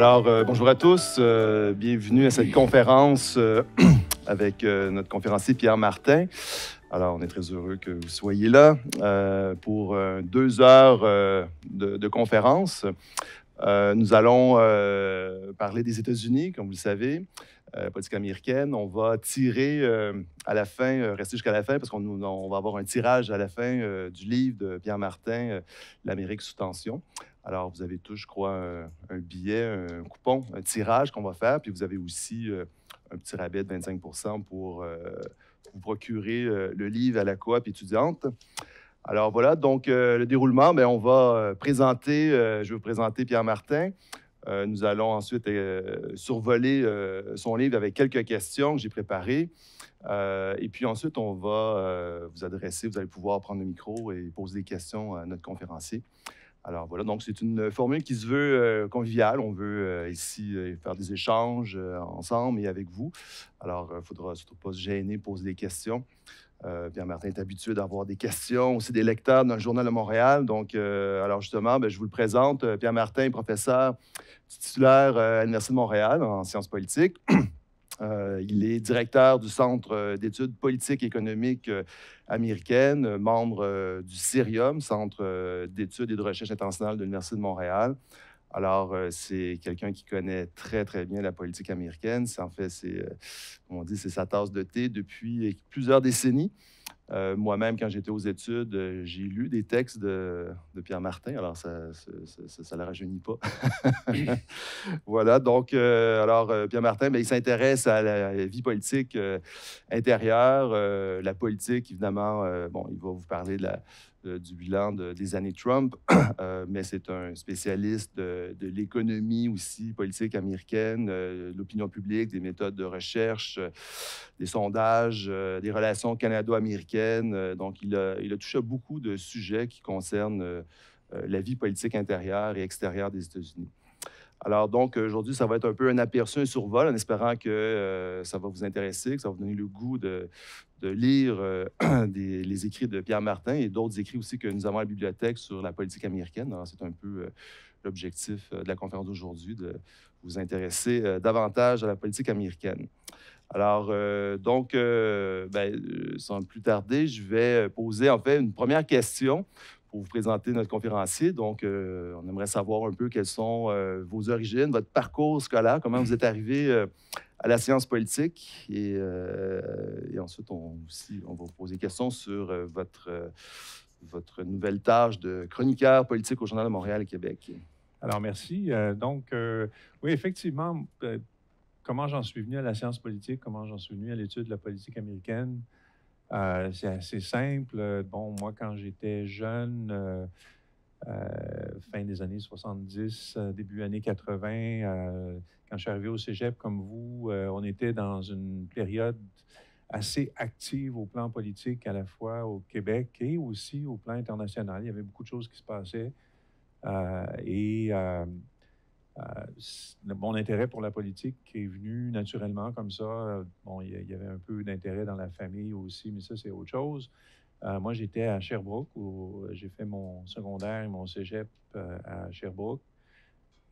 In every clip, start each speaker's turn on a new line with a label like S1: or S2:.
S1: Alors, bonjour à tous. Bienvenue à cette conférence avec notre conférencier Pierre Martin. Alors, on est très heureux que vous soyez là pour 2 heures de conférence. Nous allons parler des États-Unis, comme vous le savez, politique américaine. On va tirer à la fin, rester jusqu'à la fin, parce qu'on va avoir un tirage à la fin du livre de Pierre Martin, L'Amérique sous tension. Alors, vous avez tous, je crois, un billet, un coupon, un tirage qu'on va faire. Puis vous avez aussi un petit rabais de 25 pour vous procurer le livre à la coop étudiante. Alors voilà, donc le déroulement, bien, on va présenter, je vais vous présenter Pierre Martin. Nous allons ensuite survoler son livre avec quelques questions que j'ai préparées. Et puis ensuite, on va vous adresser, vous allez pouvoir prendre le micro et poser des questions à notre conférencier. Alors voilà, donc c'est une formule qui se veut conviviale. On veut ici faire des échanges ensemble et avec vous. Alors, il ne faudra surtout pas se gêner, poser des questions. Pierre Martin est habitué d'avoir des questions, aussi des lecteurs dans le Journal de Montréal. Donc, alors justement, bien, je vous le présente. Pierre Martin, professeur titulaire à l'Université de Montréal en sciences politiques. Il est directeur du Centre d'études politiques et économiques américaines, membre du CIRIUM, Centre d'études et de recherche internationale de l'Université de Montréal. Alors, c'est quelqu'un qui connaît très, très bien la politique américaine. En fait, comme on dit, c'est sa tasse de thé depuis plusieurs décennies. Moi-même, quand j'étais aux études, j'ai lu des textes de Pierre Martin. Alors, ça ne la rajeunit pas. Voilà, donc, Pierre Martin, bien, il s'intéresse à la vie politique intérieure, la politique, évidemment. Bon, il va vous parler du bilan des années Trump, mais c'est un spécialiste de l'économie aussi politique américaine, de l'opinion publique, des méthodes de recherche, des sondages, des relations canado-américaines. Donc, il a touché à beaucoup de sujets qui concernent la vie politique intérieure et extérieure des États-Unis. Alors, donc, aujourd'hui, ça va être un peu un aperçu, un survol, en espérant que ça va vous intéresser, que ça va vous donner le goût de lire les écrits de Pierre Martin et d'autres écrits aussi que nous avons à la bibliothèque sur la politique américaine. Alors, c'est un peu l'objectif de la conférence d'aujourd'hui, de vous intéresser davantage à la politique américaine. Alors, sans plus tarder, je vais poser en fait une première question pour vous présenter notre conférencier. Donc, on aimerait savoir un peu quelles sont vos origines, votre parcours scolaire, comment vous êtes arrivé à la science politique. Et ensuite, on va vous poser des questions sur votre nouvelle tâche de chroniqueur politique au Journal de Montréal et Québec.
S2: Alors, merci. Oui, effectivement, comment j'en suis venu à la science politique, comment j'en suis venu à l'étude de la politique américaine, c'est assez simple. Bon, moi, quand j'étais jeune, fin des années 70, début années 80, quand je suis arrivé au cégep comme vous, on était dans une période assez active au plan politique, à la fois au Québec et aussi au plan international. Il y avait beaucoup de choses qui se passaient. Mon intérêt pour la politique est venu naturellement comme ça. Bon, il y avait un peu d'intérêt dans la famille aussi, mais ça, c'est autre chose. Moi, j'étais à Sherbrooke, où j'ai fait mon secondaire et mon cégep à Sherbrooke.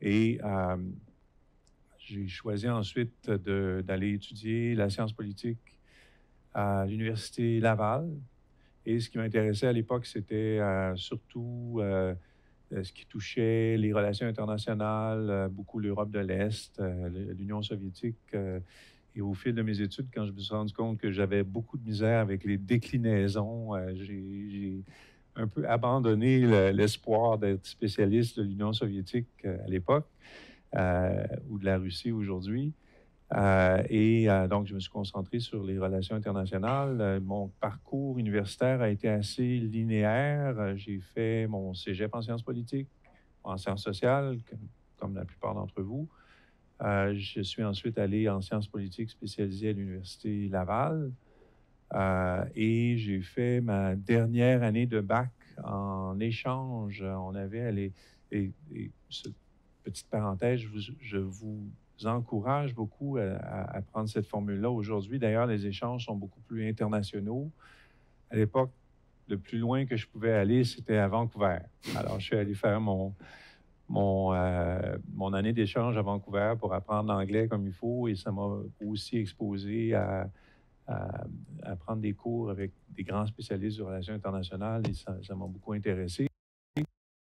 S2: Et j'ai choisi ensuite d'aller étudier la science politique à l'Université Laval. Et ce qui m'intéressait à l'époque, c'était surtout ce qui touchait les relations internationales, beaucoup l'Europe de l'Est, l'Union soviétique. Et au fil de mes études, quand je me suis rendu compte que j'avais beaucoup de misère avec les déclinaisons, j'ai un peu abandonné l'espoir d'être spécialiste de l'Union soviétique à l'époque ou de la Russie aujourd'hui. Donc, je me suis concentré sur les relations internationales. Mon parcours universitaire a été assez linéaire. J'ai fait mon cégep en sciences politiques, en sciences sociales, comme la plupart d'entre vous. Je suis ensuite allé en sciences politiques spécialisé à l'Université Laval. Et j'ai fait ma dernière année de bac en échange. On avait petite parenthèse, je vous encourage beaucoup à prendre cette formule-là aujourd'hui. D'ailleurs, les échanges sont beaucoup plus internationaux. À l'époque, le plus loin que je pouvais aller, c'était à Vancouver. Alors, je suis allé faire mon mon année d'échange à Vancouver pour apprendre l'anglais comme il faut, et ça m'a aussi exposé à prendre des cours avec des grands spécialistes de relations internationales, et ça m'a beaucoup intéressé.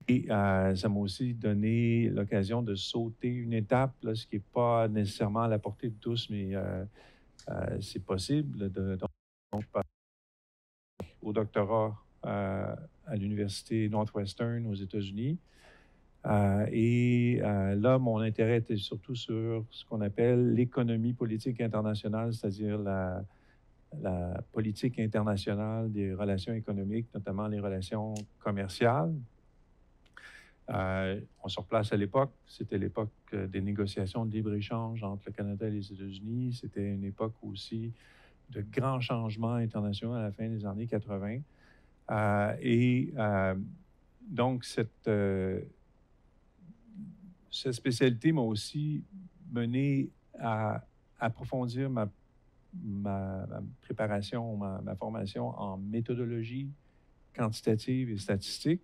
S2: Et ça m'a aussi donné l'occasion de sauter une étape, là, ce qui n'est pas nécessairement à la portée de tous, mais c'est possible. Donc, je suis passé au doctorat à l'Université Northwestern aux États-Unis. Là, mon intérêt était surtout sur ce qu'on appelle l'économie politique internationale, c'est-à-dire la politique internationale des relations économiques, notamment les relations commerciales. On se replace à l'époque. C'était l'époque des négociations de libre-échange entre le Canada et les États-Unis. C'était une époque aussi de grands changements internationaux à la fin des années 80. Donc, cette spécialité m'a aussi mené à approfondir ma préparation, ma formation en méthodologie quantitative et statistique.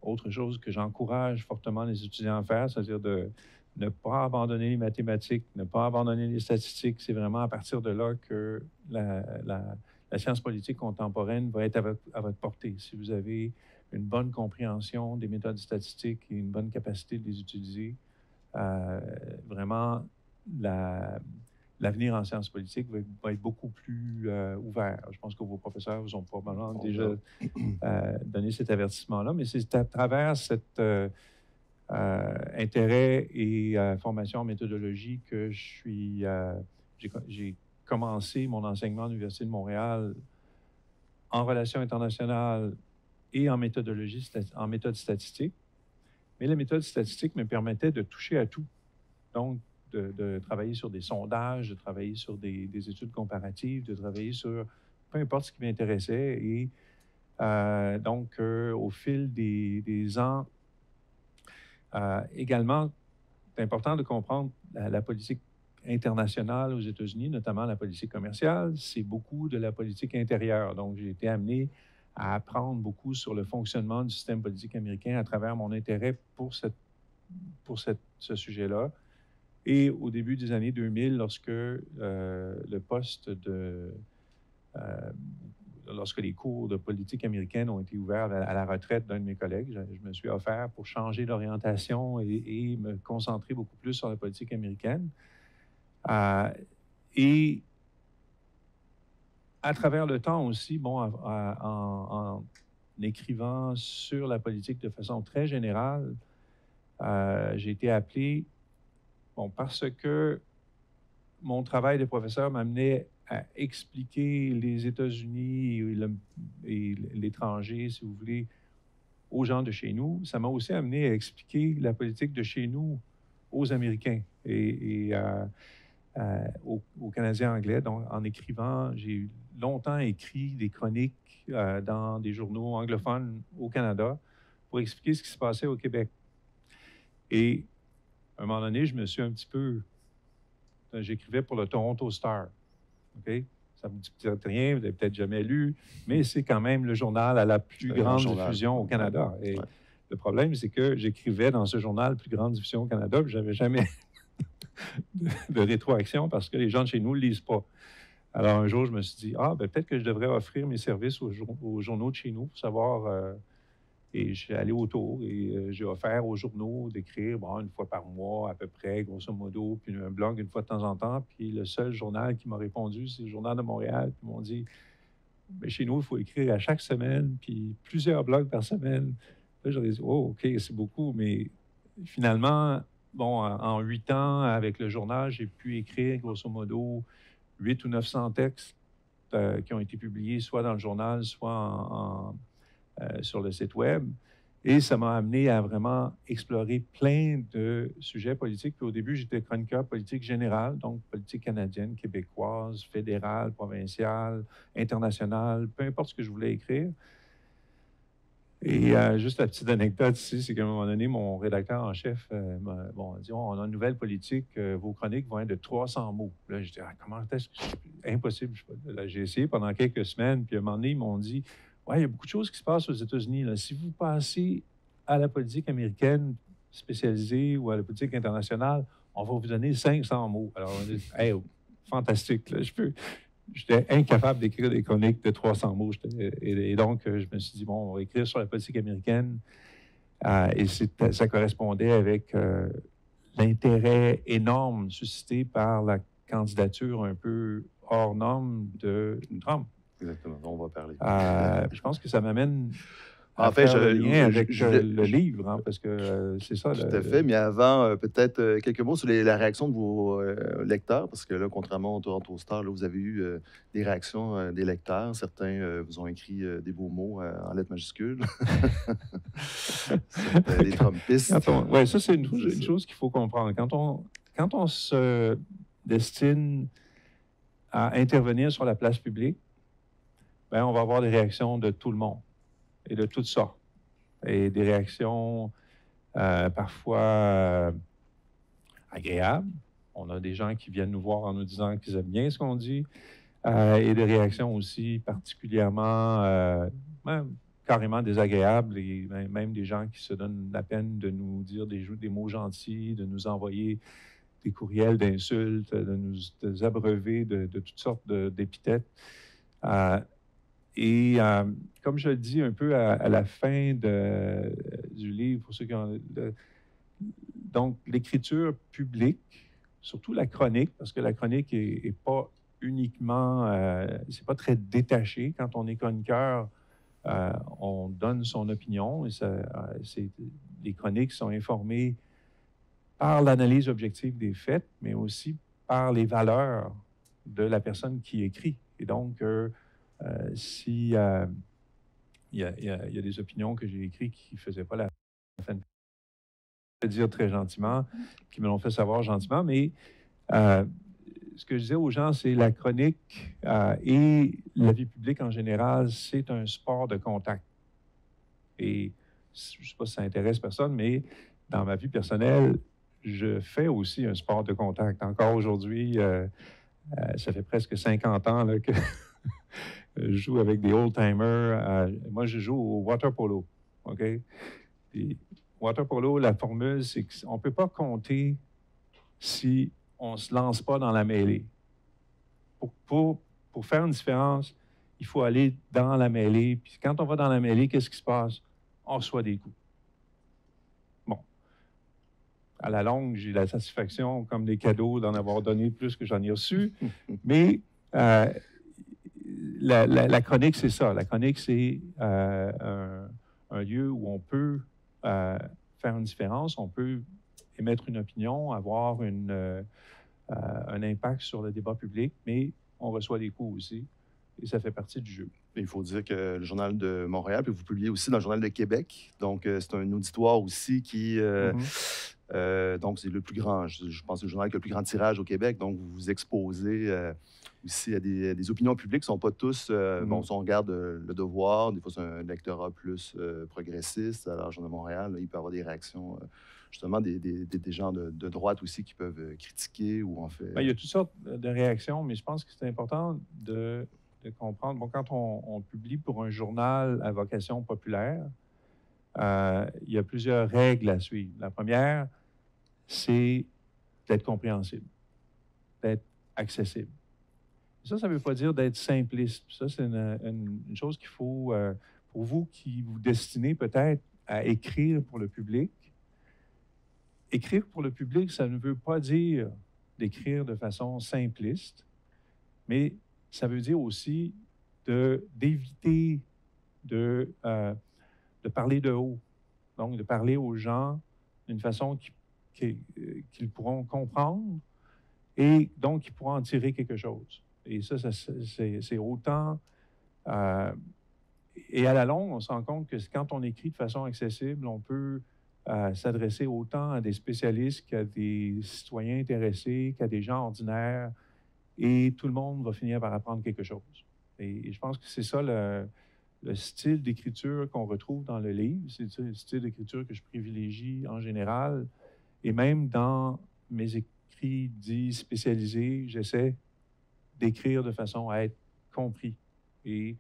S2: Autre chose que j'encourage fortement les étudiants à faire, c'est-à-dire de ne pas abandonner les mathématiques, ne pas abandonner les statistiques. C'est vraiment à partir de là que la science politique contemporaine va être à votre portée. Si vous avez une bonne compréhension des méthodes statistiques et une bonne capacité de les utiliser, vraiment, l'avenir en sciences politiques va être beaucoup plus ouvert. Je pense que vos professeurs vous ont probablement déjà donné cet avertissement-là, mais c'est à travers cet intérêt et formation en méthodologie que j'ai commencé mon enseignement à l'Université de Montréal en relations internationales et en méthodologie, en méthode statistique. Mais la méthode statistique me permettait de toucher à tout. Donc, de travailler sur des sondages, de travailler sur des études comparatives, de travailler sur peu importe ce qui m'intéressait. Et donc, au fil des ans, également, c'est important de comprendre la politique internationale aux États-Unis, notamment la politique commerciale, c'est beaucoup de la politique intérieure. Donc, j'ai été amené à apprendre beaucoup sur le fonctionnement du système politique américain à travers mon intérêt pour ce sujet-là. Et au début des années 2000, lorsque lorsque les cours de politique américaine ont été ouverts à la retraite d'un de mes collègues, je me suis offert pour changer d'orientation et me concentrer beaucoup plus sur la politique américaine. Et à travers le temps aussi, en écrivant sur la politique de façon très générale, j'ai été appelé, parce que mon travail de professeur m'amenait à expliquer les États-Unis et l'étranger, si vous voulez, aux gens de chez nous. Ça m'a aussi amené à expliquer la politique de chez nous aux Américains et aux Canadiens anglais. Donc, en écrivant, j'ai longtemps écrit des chroniques dans des journaux anglophones au Canada pour expliquer ce qui se passait au Québec. Et à un moment donné, je me suis un petit peu... J'écrivais pour le Toronto Star. OK? Ça ne vous dit peut-être rien, vous n'avez peut-être jamais lu, mais c'est quand même le journal à la plus grande diffusion au Canada. Et le problème, c'est que j'écrivais dans ce journal plus grande diffusion au Canada, puis je n'avais jamais de rétroaction parce que les gens de chez nous ne le lisent pas. Alors, un jour, je me suis dit, peut-être que je devrais offrir mes services aux journaux de chez nous pour savoir... et je suis allé autour et j'ai offert aux journaux d'écrire une fois par mois à peu près, grosso modo, puis un blog une fois de temps en temps. Puis le seul journal qui m'a répondu, c'est le Journal de Montréal. Puis ils m'ont dit, chez nous, il faut écrire à chaque semaine, puis plusieurs blogs par semaine. Là, j'aurais dit, OK, c'est beaucoup. Mais finalement, en 8 ans, avec le journal, j'ai pu écrire grosso modo 800 ou 900 textes qui ont été publiés soit dans le journal, soit sur le site web. Et ça m'a amené à vraiment explorer plein de sujets politiques. Puis au début, j'étais chroniqueur politique général, donc politique canadienne, québécoise, fédérale, provinciale, internationale, peu importe ce que je voulais écrire. Et juste la petite anecdote ici, c'est qu'à un moment donné, mon rédacteur en chef m'a dit, on a une nouvelle politique, vos chroniques vont être de 300 mots. Là, je dis, comment est-ce que c'est impossible? Là, j'ai essayé pendant quelques semaines, puis à un moment donné, ils m'ont dit, il y a beaucoup de choses qui se passent aux États-Unis. Là. Si vous passez à la politique américaine spécialisée ou à la politique internationale, on va vous donner 500 mots. Alors, on dit, hey, fantastique, là, j'étais incapable d'écrire des chroniques de 300 mots. Et donc, je me suis dit, bon, on va écrire sur la politique américaine. Et ça correspondait avec l'intérêt énorme suscité par la candidature un peu hors norme de Trump.
S1: Exactement, on va parler.
S2: Je pense que ça m'amène
S1: En
S2: à
S1: fait,
S2: faire le lien avec
S1: voulais-
S2: le livre, hein, parce que c'est ça.
S1: Tout à fait, mais avant, peut-être quelques mots sur la réaction de vos lecteurs, parce que là, contrairement au Toronto Star, là, vous avez eu des réactions des lecteurs. Certains vous ont écrit des beaux mots en lettres majuscules. C'était des Trumpistes.
S2: Oui, ça, c'est une chose qu'il faut comprendre. Quand on se destine à intervenir sur la place publique, ben, on va avoir des réactions de tout le monde et de toutes sortes. Et des réactions parfois agréables. On a des gens qui viennent nous voir en nous disant qu'ils aiment bien ce qu'on dit. Et des réactions aussi particulièrement, carrément désagréables. Et même des gens qui se donnent la peine de nous dire des mots gentils, de nous envoyer des courriels d'insultes, de nous abreuver de toutes sortes d'épithètes. Comme je le dis un peu à la fin du livre, pour ceux qui ont... donc, l'écriture publique, surtout la chronique, parce que la chronique est pas uniquement... c'est pas très détaché. Quand on est chroniqueur, on donne son opinion et les chroniques sont informées par l'analyse objective des faits, mais aussi par les valeurs de la personne qui écrit. Et donc, si il y a des opinions que j'ai écrites qui ne faisaient pas la peine de dire très gentiment, qui me l'ont fait savoir gentiment, mais ce que je disais aux gens, c'est la chronique et la vie publique en général, c'est un sport de contact. Et je ne sais pas si ça intéresse personne, mais dans ma vie personnelle, je fais aussi un sport de contact. Encore aujourd'hui, ça fait presque 50 ans là, que je joue avec des old-timers. Moi, je joue au water polo. OK? Puis, water polo, la formule, c'est qu'on ne peut pas compter si on ne se lance pas dans la mêlée. Pour faire une différence, il faut aller dans la mêlée. Puis quand on va dans la mêlée, qu'est-ce qui se passe? On reçoit des coups. Bon. À la longue, j'ai la satisfaction, comme des cadeaux, d'en avoir donné plus que j'en ai reçu. Mais la chronique, c'est ça. La chronique, c'est un lieu où on peut faire une différence, on peut émettre une opinion, avoir un impact sur le débat public, mais on reçoit des coups aussi, et ça fait partie du jeu.
S1: Il faut dire que le Journal de Montréal, puis vous publiez aussi dans le Journal de Québec, donc c'est un auditoire aussi qui... donc, c'est le plus grand, je pense, le journal qui a le plus grand tirage au Québec. Donc, vous vous exposez aussi à des opinions publiques qui ne sont pas tous... Bon, si on regarde Le Devoir, des fois, c'est un lectorat plus progressiste. Alors, le Journal de Montréal, là, il peut y avoir des réactions, justement, des gens de droite aussi qui peuvent critiquer ou en fait...
S2: Bien, il y a toutes sortes de réactions, mais je pense que c'est important de comprendre. Bon, quand on publie pour un journal à vocation populaire, il y a plusieurs règles à suivre. La première, c'est d'être compréhensible, d'être accessible. Ça ne veut pas dire d'être simpliste. Ça, c'est une chose qu'il faut, pour vous qui vous destinez peut-être à écrire pour le public. Écrire pour le public, ça ne veut pas dire d'écrire de façon simpliste, mais ça veut dire aussi d'éviter de parler de haut. Donc, de parler aux gens d'une façon qu'ils pourront comprendre et donc qu'ils pourront en tirer quelque chose. Et ça c'est autant... et à la longue, on se rend compte que quand on écrit de façon accessible, on peut s'adresser autant à des spécialistes qu'à des citoyens intéressés, qu'à des gens ordinaires, et tout le monde va finir par apprendre quelque chose. Et je pense que c'est ça le style d'écriture qu'on retrouve dans le livre. C'est le style d'écriture que je privilégie en général. Et même dans mes écrits dits spécialisés, j'essaie d'écrire de façon à être compris. Et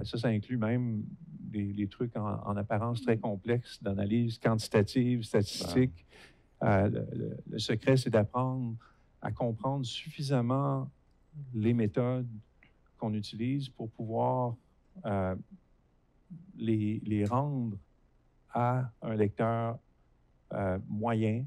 S2: ça inclut même des trucs en apparence très complexes d'analyse quantitative, statistique. Le secret, c'est d'apprendre à comprendre suffisamment les méthodes qu'on utilise pour pouvoir les rendre à un lecteur moyen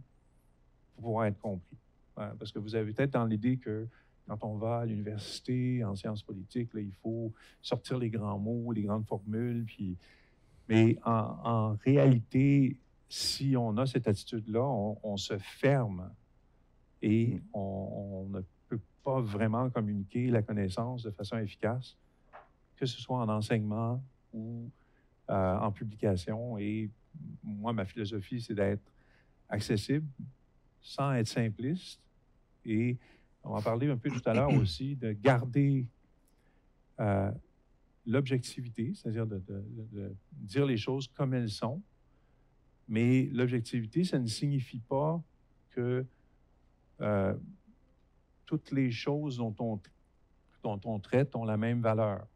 S2: pour pouvoir être compris. Parce que vous avez peut-être dans l'idée que quand on va à l'université en sciences politiques, là, il faut sortir les grands mots, les grandes formules. Mais en réalité, si on a cette attitude-là, on se ferme et on ne peut pas vraiment communiquer la connaissance de façon efficace, que ce soit en enseignement ou en publication. Et moi, ma philosophie, c'est d'être accessible sans être simpliste. Et on va en parler un peu tout à l'heure aussi, de garder l'objectivité, c'est-à-dire de dire les choses comme elles sont. Mais l'objectivité, ça ne signifie pas que toutes les choses dont on traite ont la même valeur.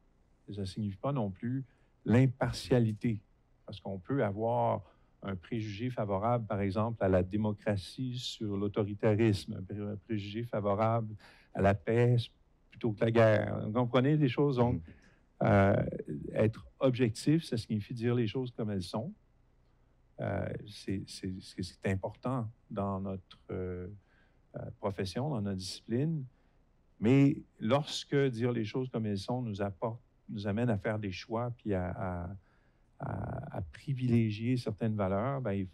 S2: Ça ne signifie pas non plus l'impartialité, parce qu'on peut avoir un préjugé favorable, par exemple, à la démocratie sur l'autoritarisme, un préjugé favorable à la paix plutôt que la guerre. Vous comprenez les choses? Donc, être objectif, ça signifie dire les choses comme elles sont. C'est important dans notre profession, dans notre discipline. Mais lorsque dire les choses comme elles sont nous amène à faire des choix puis à privilégier certaines valeurs, ben,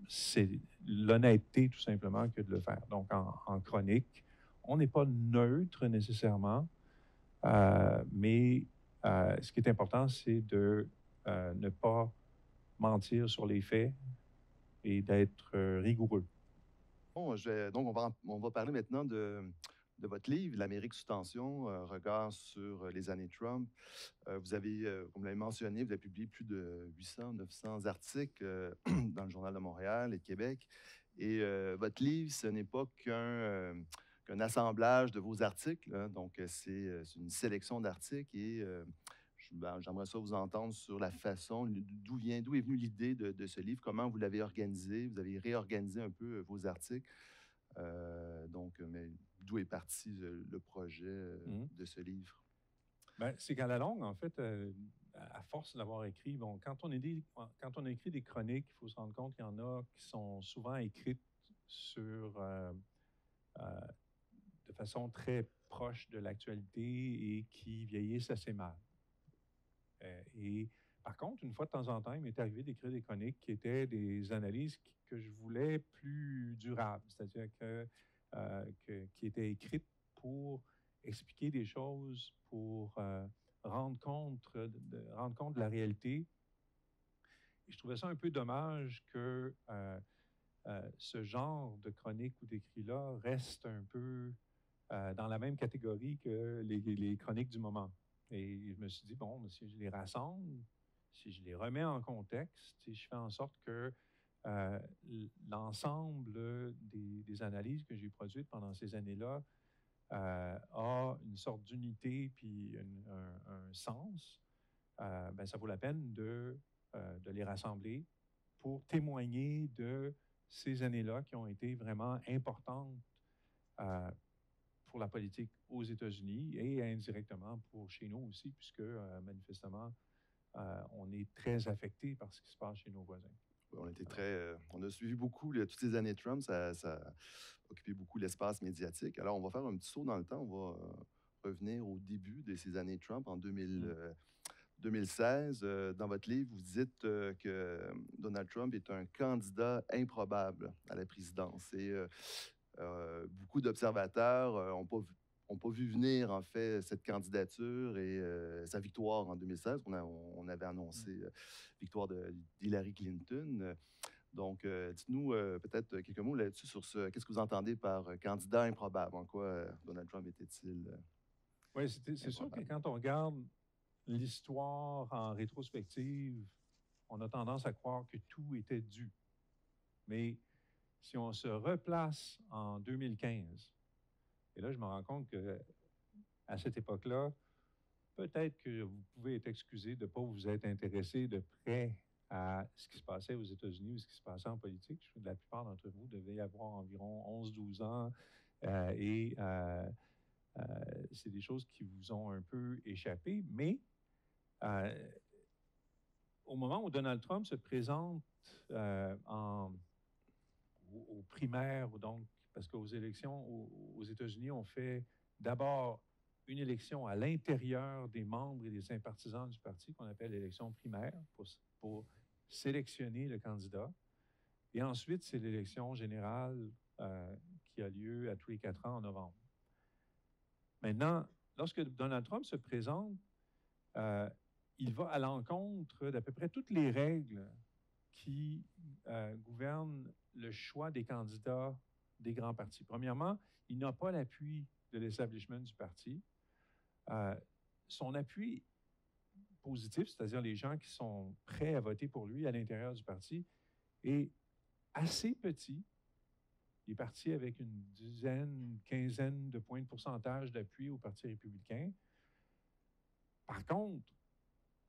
S2: c'est l'honnêteté tout simplement que de le faire. Donc, en chronique, on n'est pas neutre nécessairement, mais ce qui est important, c'est de ne pas mentir sur les faits et d'être rigoureux.
S1: Bon, donc, on va parler maintenant de votre livre, L'Amérique sous tension, regard sur les années Trump. Vous avez, comme vous l'avez mentionné, vous avez publié plus de 800, 900 articles dans le Journal de Montréal et de Québec. Et votre livre, ce n'est pas qu'un assemblage de vos articles, hein. Donc, c'est une sélection d'articles et j'aimerais ça vous entendre sur la façon, d'où est venue l'idée de ce livre, comment vous l'avez organisé, vous avez réorganisé un peu vos articles. Mais d'où est parti le projet de ce livre?
S2: Ben, c'est qu'à la longue, en fait, à force d'avoir écrit, bon, quand on a écrit des chroniques, il faut se rendre compte qu'il y en a qui sont souvent écrites de façon très proche de l'actualité et qui vieillissent assez mal. Et par contre, une fois de temps en temps, il m'est arrivé d'écrire des chroniques qui étaient des analyses que je voulais plus durables, c'est-à-dire qui étaient écrites pour expliquer des choses, pour rendre compte de la réalité. Et je trouvais ça un peu dommage que ce genre de chronique ou d'écrit-là reste un peu dans la même catégorie que les chroniques du moment. Et je me suis dit, bon, si je les rassemble, si je les remets en contexte, si je fais en sorte que l'ensemble des analyses que j'ai produites pendant ces années-là a une sorte d'unité puis un sens, ben, ça vaut la peine de les rassembler pour témoigner de ces années-là qui ont été vraiment importantes pour la politique aux États-Unis et indirectement pour chez nous aussi, puisque manifestement, on est très affecté par ce qui se passe chez nos voisins.
S1: On a suivi beaucoup toutes ces années Trump, ça a occupé beaucoup l'espace médiatique. Alors, on va faire un petit saut dans le temps, on va revenir au début de ces années Trump en 2016. Dans votre livre, vous dites que Donald Trump est un candidat improbable à la présidence. Et beaucoup d'observateurs n'ont pas vu venir, en fait, cette candidature et sa victoire en 2016. On avait annoncé victoire d'Hillary Clinton. Donc, dites-nous peut-être quelques mots là-dessus sur qu'est-ce que vous entendez par candidat improbable? En quoi Donald Trump était-il
S2: Oui, c'est sûr que quand on regarde l'histoire en rétrospective, on a tendance à croire que tout était dû. Mais si on se replace en 2015, et là, je me rends compte qu'à cette époque-là, peut-être que vous pouvez être excusé de ne pas vous être intéressé de près à ce qui se passait aux États-Unis ou ce qui se passait en politique. La plupart d'entre vous devaient avoir environ 11-12 ans et c'est des choses qui vous ont un peu échappé. Mais au moment où Donald Trump se présente aux primaires, donc, parce qu'aux élections aux États-Unis, on fait d'abord une élection à l'intérieur des membres et des sympathisants du parti qu'on appelle l'élection primaire pour sélectionner le candidat. Et ensuite, c'est l'élection générale qui a lieu à tous les 4 ans en novembre. Maintenant, lorsque Donald Trump se présente, il va à l'encontre d'à peu près toutes les règles qui gouvernent le choix des candidats des grands partis. Premièrement, il n'a pas l'appui de l'establishment du parti. Son appui positif, c'est-à-dire les gens qui sont prêts à voter pour lui à l'intérieur du parti, est assez petit. Il est parti avec une dizaine, quinzaine de points de pourcentage d'appui au Parti républicain. Par contre,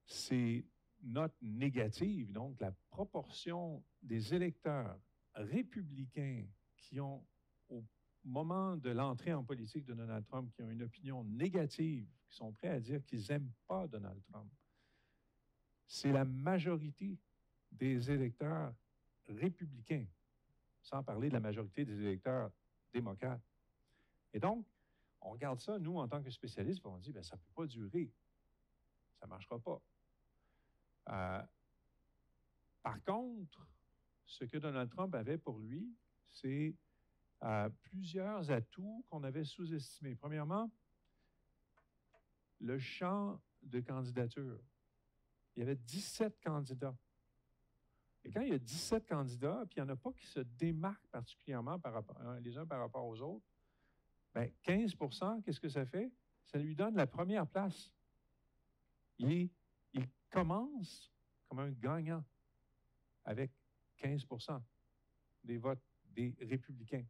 S2: ces notes négatives, donc la proportion des électeurs républicains qui ont, au moment de l'entrée en politique de Donald Trump, qui ont une opinion négative, qui sont prêts à dire qu'ils n'aiment pas Donald Trump, c'est la majorité des électeurs républicains, sans parler de la majorité des électeurs démocrates. Et donc, on regarde ça, nous, en tant que spécialistes, on dit, bien, ça ne peut pas durer. Ça ne marchera pas. Par contre, ce que Donald Trump avait pour lui, c'est plusieurs atouts qu'on avait sous-estimés. Premièrement, le champ de candidature. Il y avait 17 candidats. Et quand il y a 17 candidats, puis il n'y en a pas qui se démarquent particulièrement les uns par rapport aux autres, bien, 15 qu'est-ce que ça fait? Ça lui donne la première place. Il commence comme un gagnant avec 15 des votes des républicains.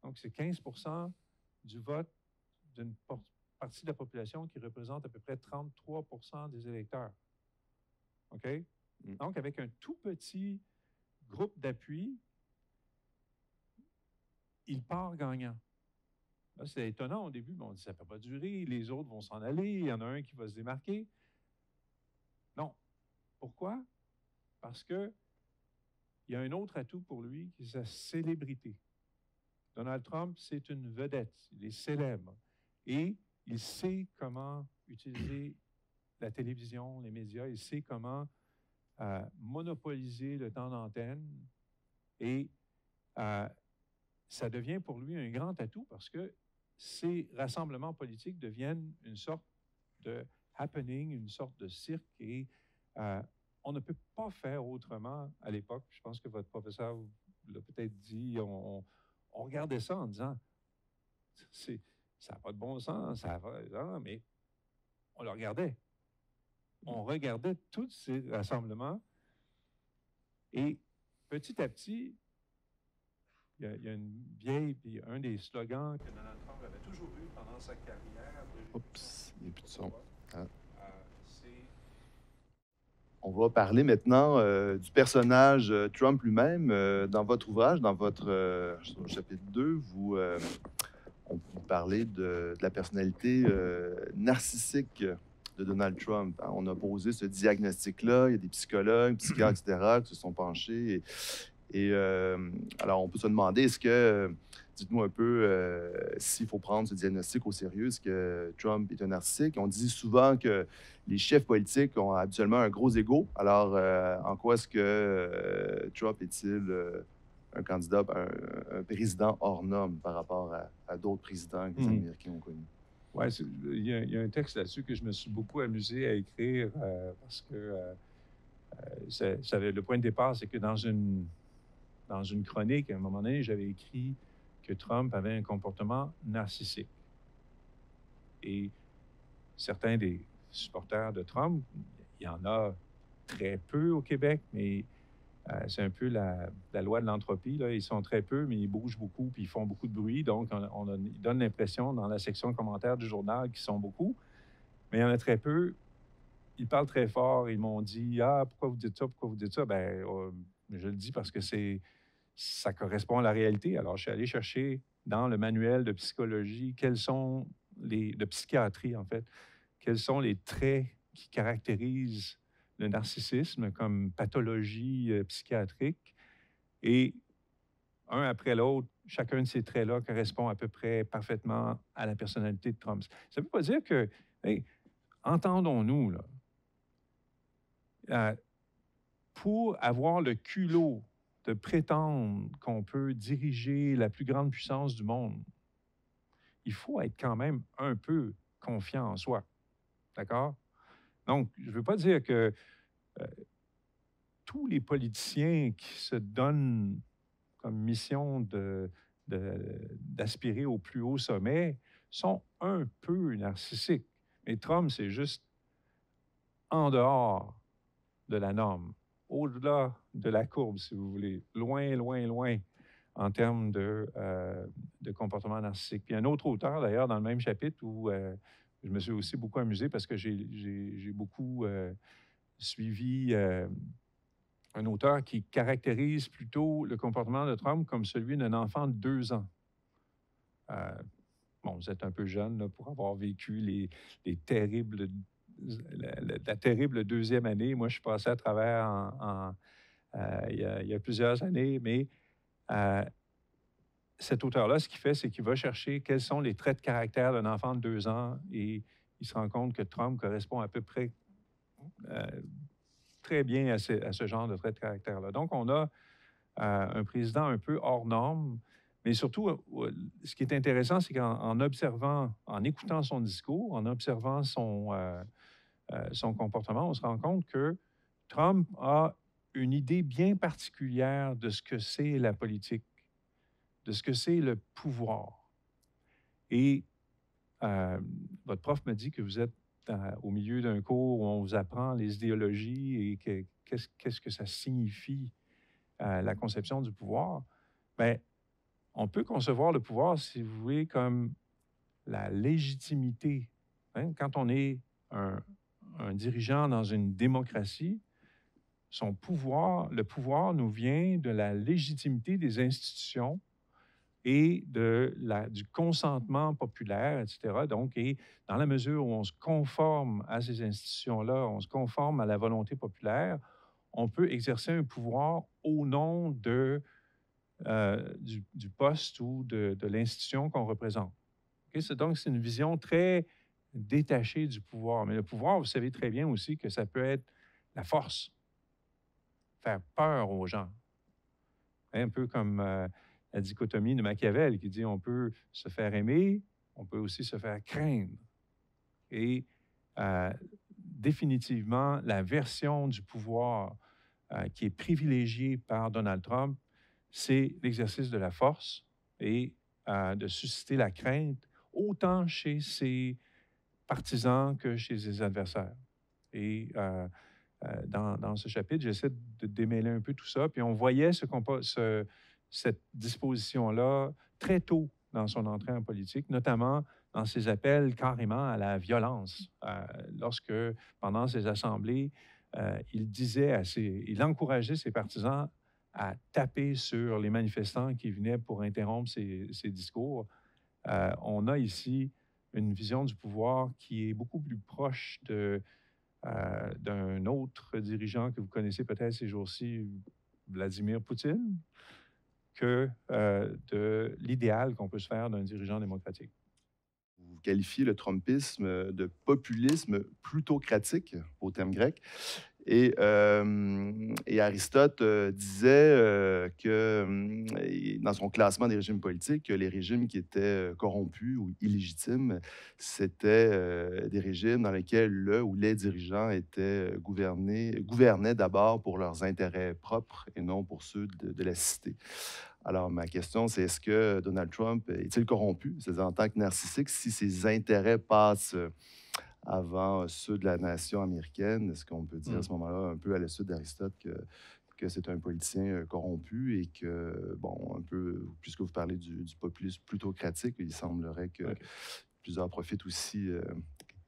S2: Donc, c'est 15 du vote d'une partie de la population qui représente à peu près 33 des électeurs. OK? Donc, avec un tout petit groupe d'appui, il part gagnant. Là, c'est étonnant au début, mais on dit ça ne peut pas durer, les autres vont s'en aller, il y en a un qui va se démarquer. Non. Pourquoi? Parce qu'il y a un autre atout pour lui qui est sa célébrité. Donald Trump, c'est une vedette, il est célèbre et il sait comment utiliser la télévision, les médias, il sait comment monopoliser le temps d'antenne et ça devient pour lui un grand atout parce que ces rassemblements politiques deviennent une sorte de happening, une sorte de cirque et on ne peut pas faire autrement à l'époque. Je pense que votre professeur l'a peut-être dit, on regardait ça en disant, ça n'a pas de bon sens, mais on le regardait. On regardait tous ces rassemblements et petit à petit, il y a une vieille, puis un des slogans que Donald Trump avait toujours eu pendant sa carrière.
S1: Oups, il n'y a plus de son. On va parler maintenant du personnage Trump lui-même. Dans votre ouvrage, dans votre chapitre 2, vous parlez de la personnalité narcissique de Donald Trump. On a posé ce diagnostic-là. Il y a des psychologues, psychiatres, etc., qui se sont penchés. Alors, on peut se demander, dites-nous un peu s'il faut prendre ce diagnostic au sérieux, est-ce que Trump est un narcissique? On dit souvent que les chefs politiques ont habituellement un gros ego. Alors, en quoi est-ce que Trump est-il un candidat, un président hors norme par rapport à d'autres présidents que les Américains ont connus?
S2: Oui, il y a un texte là-dessus que je me suis beaucoup amusé à écrire parce que le point de départ, c'est que dans une chronique, à un moment donné, j'avais écrit que Trump avait un comportement narcissique. Et certains des supporters de Trump, il y en a très peu au Québec, mais c'est un peu la loi de l'entropie. Là. Ils sont très peu, mais ils bougent beaucoup, puis ils font beaucoup de bruit. Donc, ils donnent l'impression dans la section commentaires du journal qu'ils sont beaucoup. mais il y en a très peu. Ils parlent très fort. Ils m'ont dit: «Ah, pourquoi vous dites ça? Pourquoi vous dites ça?» Ben, je le dis parce que ça correspond à la réalité. Alors, je suis allé chercher dans le manuel de psychologie, de psychiatrie, en fait, quels sont les traits qui caractérisent le narcissisme comme pathologie psychiatrique. Et un après l'autre, chacun de ces traits-là correspond à peu près parfaitement à la personnalité de Trump. Ça ne veut pas dire que, hey, entendons-nous, là, euh, pour avoir le culot de prétendre qu'on peut diriger la plus grande puissance du monde, il faut être quand même un peu confiant en soi. D'accord? Donc, je ne veux pas dire que euh, tous les politiciens qui se donnent comme mission d'aspirer au plus haut sommet sont un peu narcissiques. Mais Trump, c'est juste en dehors de la norme, au-delà de la courbe, si vous voulez, loin, loin, loin en termes de comportement narcissique. Puis un autre auteur, d'ailleurs, dans le même chapitre, où je me suis aussi beaucoup amusé parce que j'ai beaucoup suivi un auteur qui caractérise plutôt le comportement de Trump comme celui d'un enfant de 2 ans. Euh, bon, vous êtes un peu jeune là, pour avoir vécu les terribles, la terrible deuxième année. Moi, je suis passé à travers il y a plusieurs années, mais euh, cet auteur-là, ce qu'il fait, c'est qu'il va chercher quels sont les traits de caractère d'un enfant de 2 ans et il se rend compte que Trump correspond à peu près euh, très bien à ce genre de traits de caractère-là. Donc, on a un président un peu hors norme, mais surtout, ce qui est intéressant, c'est qu'en observant, en écoutant son discours, en observant son comportement, on se rend compte que Trump a une idée bien particulière de ce que c'est la politique, de ce que c'est le pouvoir. Et votre prof me dit que vous êtes au milieu d'un cours où on vous apprend les idéologies et qu'est-ce que ça signifie, la conception du pouvoir. Bien, on peut concevoir le pouvoir, si vous voulez, comme la légitimité. Hein. Quand on est un dirigeant dans une démocratie, le pouvoir nous vient de la légitimité des institutions et du consentement populaire, etc. Donc, et dans la mesure où on se conforme à ces institutions-là, on se conforme à la volonté populaire, on peut exercer un pouvoir au nom du poste ou de l'institution qu'on représente. Okay? Donc, c'est une vision très détachée du pouvoir. Mais le pouvoir, vous savez très bien aussi que ça peut être la force, faire peur aux gens. Un peu comme la dichotomie de Machiavel qui dit on peut se faire aimer, on peut aussi se faire craindre. Et définitivement, la version du pouvoir qui est privilégiée par Donald Trump, c'est l'exercice de la force et de susciter la crainte, autant chez ses partisans que chez ses adversaires. Et dans ce chapitre, j'essaie de démêler un peu tout ça. Puis on voyait cette disposition-là très tôt dans son entrée en politique, notamment dans ses appels carrément à la violence. Lorsque, pendant ses assemblées, il encourageait ses partisans à taper sur les manifestants qui venaient pour interrompre ses discours. On a ici une vision du pouvoir qui est beaucoup plus proche d'un autre dirigeant que vous connaissez peut-être ces jours-ci, Vladimir Poutine, que de l'idéal qu'on peut se faire d'un dirigeant démocratique.
S1: Vous qualifiez le trumpisme de populisme plutocratique, au terme grec. Et Aristote disait que dans son classement des régimes politiques, que les régimes qui étaient corrompus ou illégitimes, c'était des régimes dans lesquels le ou les dirigeants étaient gouvernaient d'abord pour leurs intérêts propres et non pour ceux de la cité. Alors, ma question, c'est est-ce que Donald Trump est-il corrompu? C'est-à-dire, en tant que narcissique, si ses intérêts passent avant ceux de la nation américaine, est-ce qu'on peut dire à ce moment-là, un peu à la suite d'Aristote, que c'est un politicien corrompu et que, bon, un peu, puisque vous parlez du populisme plutocratique, il semblerait que plusieurs profitent aussi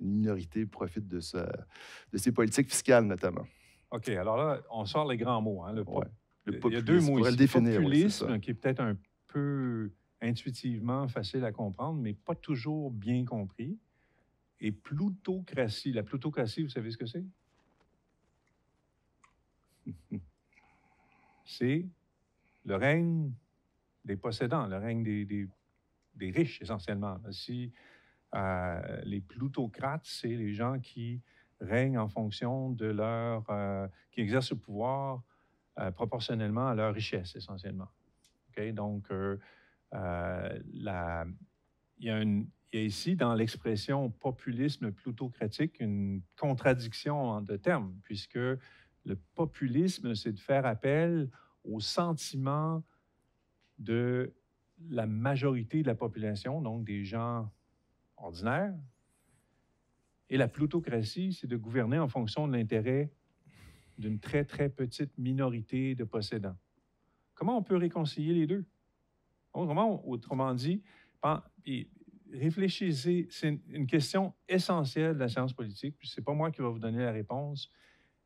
S1: minorité profite de ces politiques fiscales, notamment.
S2: OK, alors là, on sort les grands mots. Hein,
S1: Ouais.
S2: Il y a deux mots ici.
S1: Le définir,
S2: populisme, qui est peut-être un peu intuitivement facile à comprendre, mais pas toujours bien compris. Et plutocratie. La plutocratie, vous savez ce que c'est? C'est le règne des possédants, le règne des riches, essentiellement. Si les plutocrates, c'est les gens qui règnent en fonction de qui exercent le pouvoir proportionnellement à leur richesse, essentiellement. Okay? Donc, il y a ici, dans l'expression populisme plutocratique, une contradiction de termes, puisque le populisme, c'est de faire appel au sentiment de la majorité de la population, donc des gens ordinaires. Et la plutocratie, c'est de gouverner en fonction de l'intérêt d'une très, très petite minorité de possédants. Comment on peut réconcilier les deux? Autrement dit, réfléchissez, c'est une question essentielle de la science politique, puis ce n'est pas moi qui va vous donner la réponse,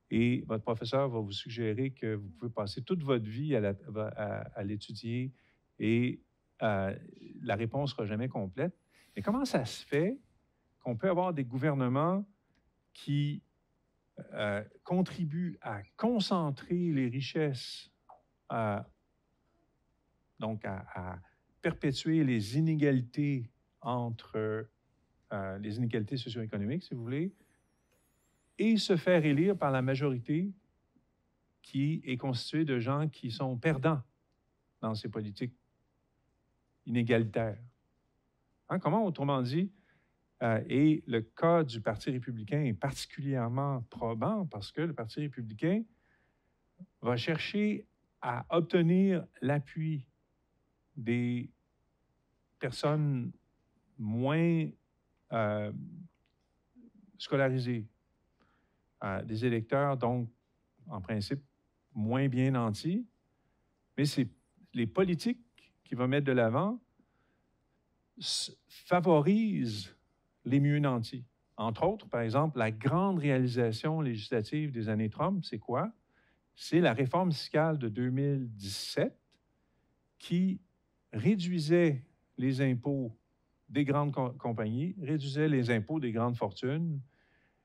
S2: et votre professeur va vous suggérer que vous pouvez passer toute votre vie à l'étudier, et la réponse ne sera jamais complète. Mais comment ça se fait qu'on peut avoir des gouvernements qui contribuent à concentrer les richesses, donc à perpétuer les inégalités entre les inégalités socio-économiques, si vous voulez, et se faire élire par la majorité qui est constituée de gens qui sont perdants dans ces politiques inégalitaires. Hein, comment, autrement dit, et le cas du Parti républicain est particulièrement probant parce que le Parti républicain va chercher à obtenir l'appui des personnes moins scolarisées, des électeurs, donc, en principe, moins bien nantis, mais c'est les politiques qu'il va mettre de l'avant favorisent les mieux nantis. Entre autres, par exemple, la grande réalisation législative des années Trump, c'est quoi? C'est la réforme fiscale de 2017 qui réduisait les impôts des grandes compagnies, réduisait les impôts des grandes fortunes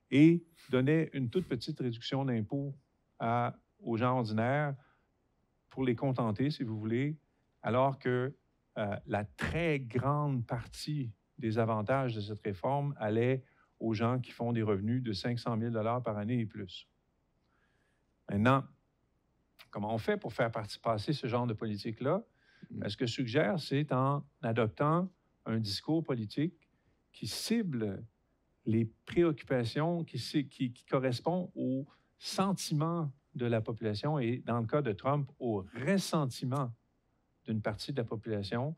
S2: et donnait une toute petite réduction d'impôts aux gens ordinaires pour les contenter, si vous voulez, alors que la très grande partie des avantages de cette réforme allait aux gens qui font des revenus de 500 000 $ par année et plus. Maintenant, comment on fait pour faire passer ce genre de politique-là? Ce que je suggère, c'est en adoptant un discours politique qui cible les préoccupations, qui correspond aux sentiments de la population et, dans le cas de Trump, au ressentiment d'une partie de la population.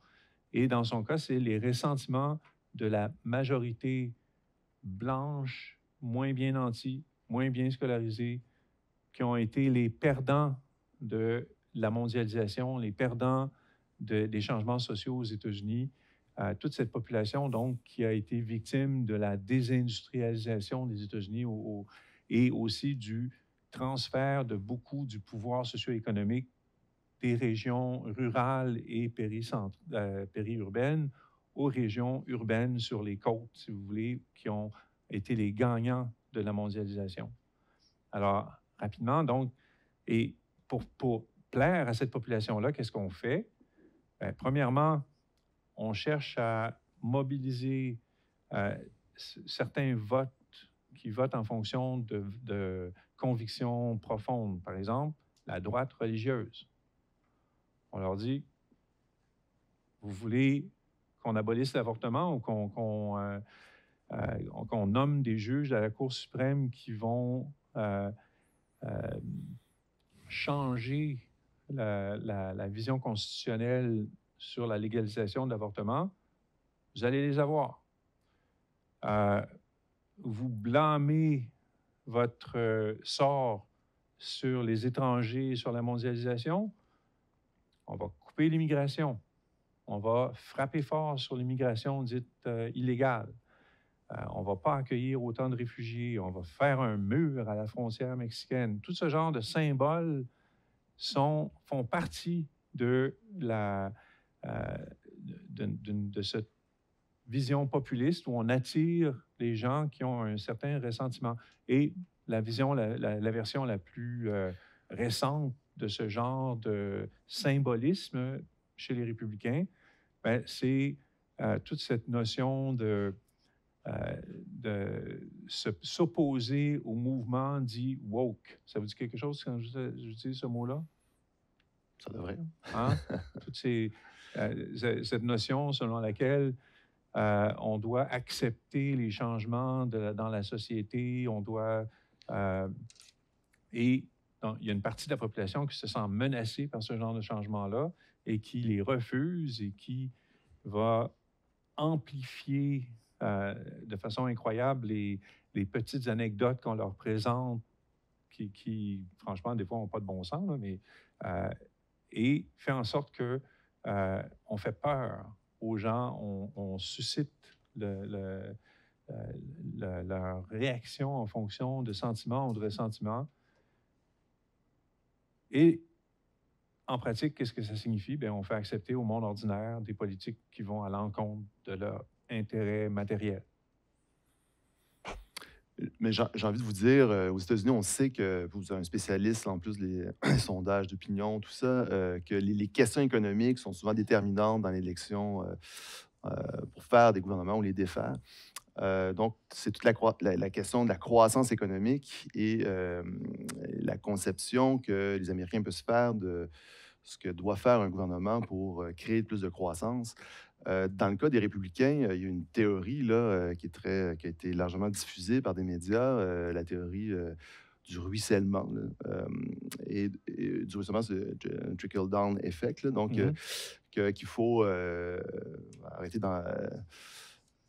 S2: Et dans son cas, c'est les ressentiments de la majorité blanche, moins bien nantie, moins bien scolarisée, qui ont été les perdants de la mondialisation, les perdants des changements sociaux aux États-Unis. Toute cette population, donc, qui a été victime de la désindustrialisation des États-Unis et aussi du transfert de beaucoup du pouvoir socio-économique des régions rurales et périurbaines aux régions urbaines sur les côtes, si vous voulez, qui ont été les gagnants de la mondialisation. Alors, rapidement, donc, et pour plaire à cette population-là, qu'est-ce qu'on fait? Bien, premièrement, on cherche à mobiliser certains votes qui votent en fonction de convictions profondes. Par exemple, la droite religieuse. On leur dit, vous voulez qu'on abolisse l'avortement ou qu'on nomme des juges à la Cour suprême qui vont changer la vision constitutionnelle sur la légalisation de l'avortement, vous allez les avoir. Vous blâmez votre sort sur les étrangers, sur la mondialisation, on va couper l'immigration. On va frapper fort sur l'immigration dite illégale. on ne va pas accueillir autant de réfugiés, on va faire un mur à la frontière mexicaine. Tout ce genre de symboles font partie de, de cette vision populiste où on attire les gens qui ont un certain ressentiment. Et la version la plus récente de ce genre de symbolisme chez les républicains, ben, c'est toute cette notion de s'opposer au mouvement dit woke. Ça vous dit quelque chose quand j'utilise ce mot-là?
S1: Ça devrait.
S2: Hein? Cette notion selon laquelle on doit accepter les changements dans la société, et donc, il y a une partie de la population qui se sent menacée par ce genre de changement-là et qui les refuse et qui va amplifier de façon incroyable les petites anecdotes qu'on leur présente qui, franchement, des fois, n'ont pas de bon sens, là, mais, et fait en sorte que on fait peur aux gens, on suscite leur réaction en fonction de sentiments ou de ressentiments. Et en pratique, qu'est-ce que ça signifie? Bien, on fait accepter au monde ordinaire des politiques qui vont à l'encontre de leur intérêt matériel.
S1: Mais j'ai envie de vous dire, aux États-Unis, on sait que vous êtes un spécialiste, en plus des sondages d'opinion, tout ça, que les questions économiques sont souvent déterminantes dans l'élection pour faire des gouvernements ou les défaire. Donc, c'est toute la question de la croissance économique et la conception que les Américains peuvent se faire de ce que doit faire un gouvernement pour créer plus de croissance. Dans le cas des républicains, il y a une théorie là, qui a été largement diffusée par des médias, la théorie du ruissellement, là, du ruissellement, c'est un trickle-down effect, là, donc qu'il faut arrêter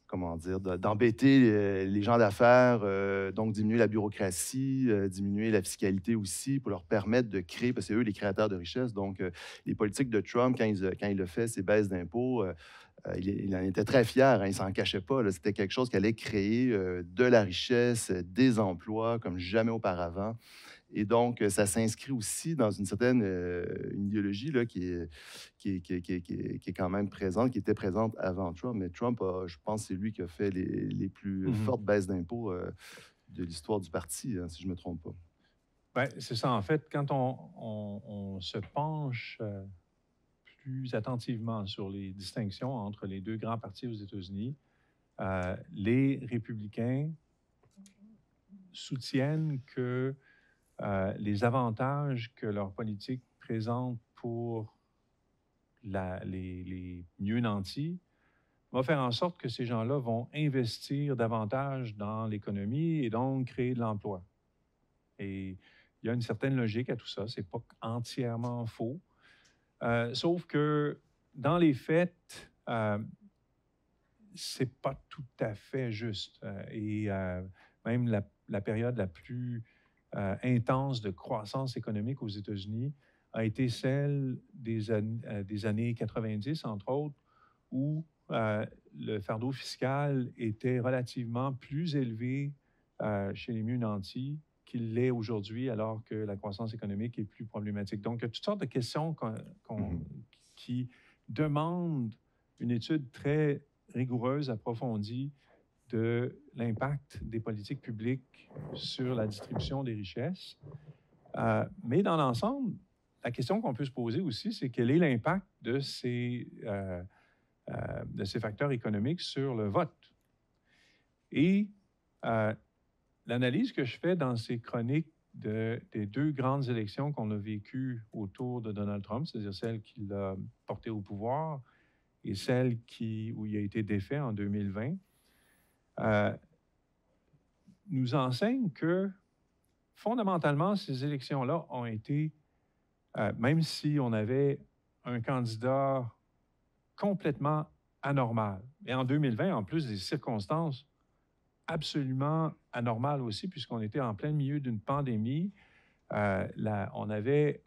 S1: comment dire, d'embêter les gens d'affaires, donc diminuer la bureaucratie, diminuer la fiscalité aussi pour leur permettre de créer, parce que c'est eux les créateurs de richesse. Donc, les politiques de Trump, quand il a fait ses baisses d'impôts, il en était très fier, hein, il s'en cachait pas. C'était quelque chose qui allait créer de la richesse, des emplois comme jamais auparavant. Et donc, ça s'inscrit aussi dans une certaine une idéologie là, qui est quand même présente, qui était présente avant Trump. Mais Trump, je pense, c'est lui qui a fait les plus fortes baisses d'impôts de l'histoire du parti, hein, si je ne me trompe pas.
S2: Ben, c'est ça. En fait, quand on se penche plus attentivement sur les distinctions entre les deux grands partis aux États-Unis, les républicains soutiennent que les avantages que leur politique présente pour les mieux nantis va faire en sorte que ces gens-là vont investir davantage dans l'économie et donc créer de l'emploi. Et il y a une certaine logique à tout ça. Ce n'est pas entièrement faux. Sauf que dans les faits, c'est pas tout à fait juste. Et même la période la plus intense de croissance économique aux États-Unis a été celle des années 90, entre autres, où le fardeau fiscal était relativement plus élevé chez les mieux nantis qu'il l'est aujourd'hui, alors que la croissance économique est plus problématique. Donc, il y a toutes sortes de questions qui demandent une étude très rigoureuse, approfondie de l'impact des politiques publiques sur la distribution des richesses. Mais dans l'ensemble, la question qu'on peut se poser aussi, c'est quel est l'impact de ces facteurs économiques sur le vote. Et l'analyse que je fais dans ces chroniques des deux grandes élections qu'on a vécues autour de Donald Trump, c'est-à-dire celle qui l'a porté au pouvoir et celle où il a été défait en 2020, nous enseigne que fondamentalement, ces élections-là ont été, même si on avait un candidat complètement anormal, et en 2020, en plus des circonstances absolument anormales aussi, puisqu'on était en plein milieu d'une pandémie, on avait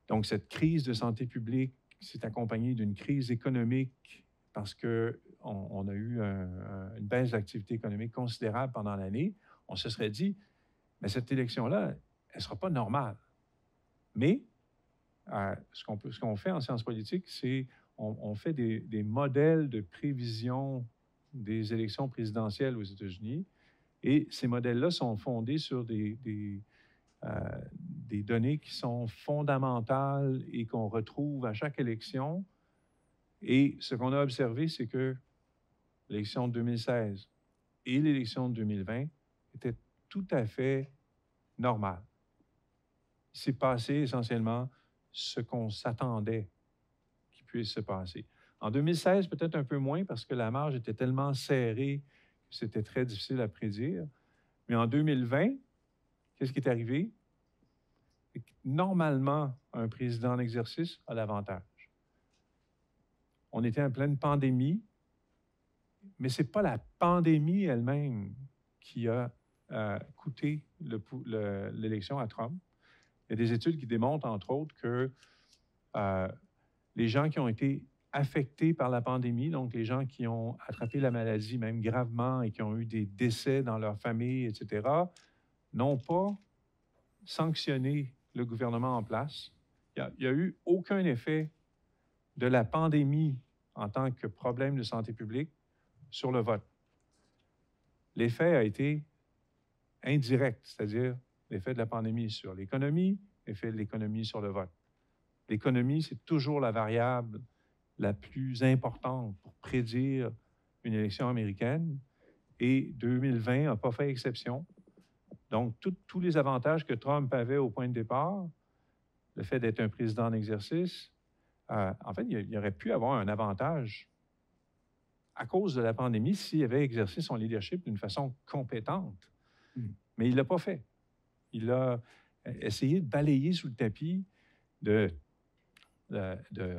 S2: donc cette crise de santé publique s'est accompagnée d'une crise économique parce que on a eu une baisse d'activité économique considérable pendant l'année, on se serait dit, mais cette élection-là, elle ne sera pas normale. Mais ce qu'on fait en sciences politiques, c'est on fait des modèles de prévision des élections présidentielles aux États-Unis. Et ces modèles-là sont fondés sur des données qui sont fondamentales et qu'on retrouve à chaque élection. Et ce qu'on a observé, c'est que l'élection de 2016 et l'élection de 2020 étaient tout à fait normales. Il s'est passé essentiellement ce qu'on s'attendait qu'il puisse se passer. En 2016, peut-être un peu moins parce que la marge était tellement serrée que c'était très difficile à prédire. Mais en 2020, qu'est-ce qui est arrivé? Normalement, un président en exercice a l'avantage. On était en pleine pandémie, mais ce n'est pas la pandémie elle-même qui a coûté l'élection à Trump. Il y a des études qui démontrent, entre autres, que les gens qui ont été affectés par la pandémie, donc les gens qui ont attrapé la maladie, même gravement, et qui ont eu des décès dans leur famille, etc., n'ont pas sanctionné le gouvernement en place. Il n'y a eu aucun effet de la pandémie en tant que problème de santé publique sur le vote. L'effet a été indirect, c'est-à-dire l'effet de la pandémie sur l'économie, l'effet de l'économie sur le vote. L'économie, c'est toujours la variable la plus importante pour prédire une élection américaine et 2020 n'a pas fait exception. Donc, tous les avantages que Trump avait au point de départ, le fait d'être un président en exercice, en fait, il aurait pu avoir un avantage à cause de la pandémie s'il avait exercé son leadership d'une façon compétente. Mais il ne l'a pas fait. Il a essayé de balayer sous le tapis, de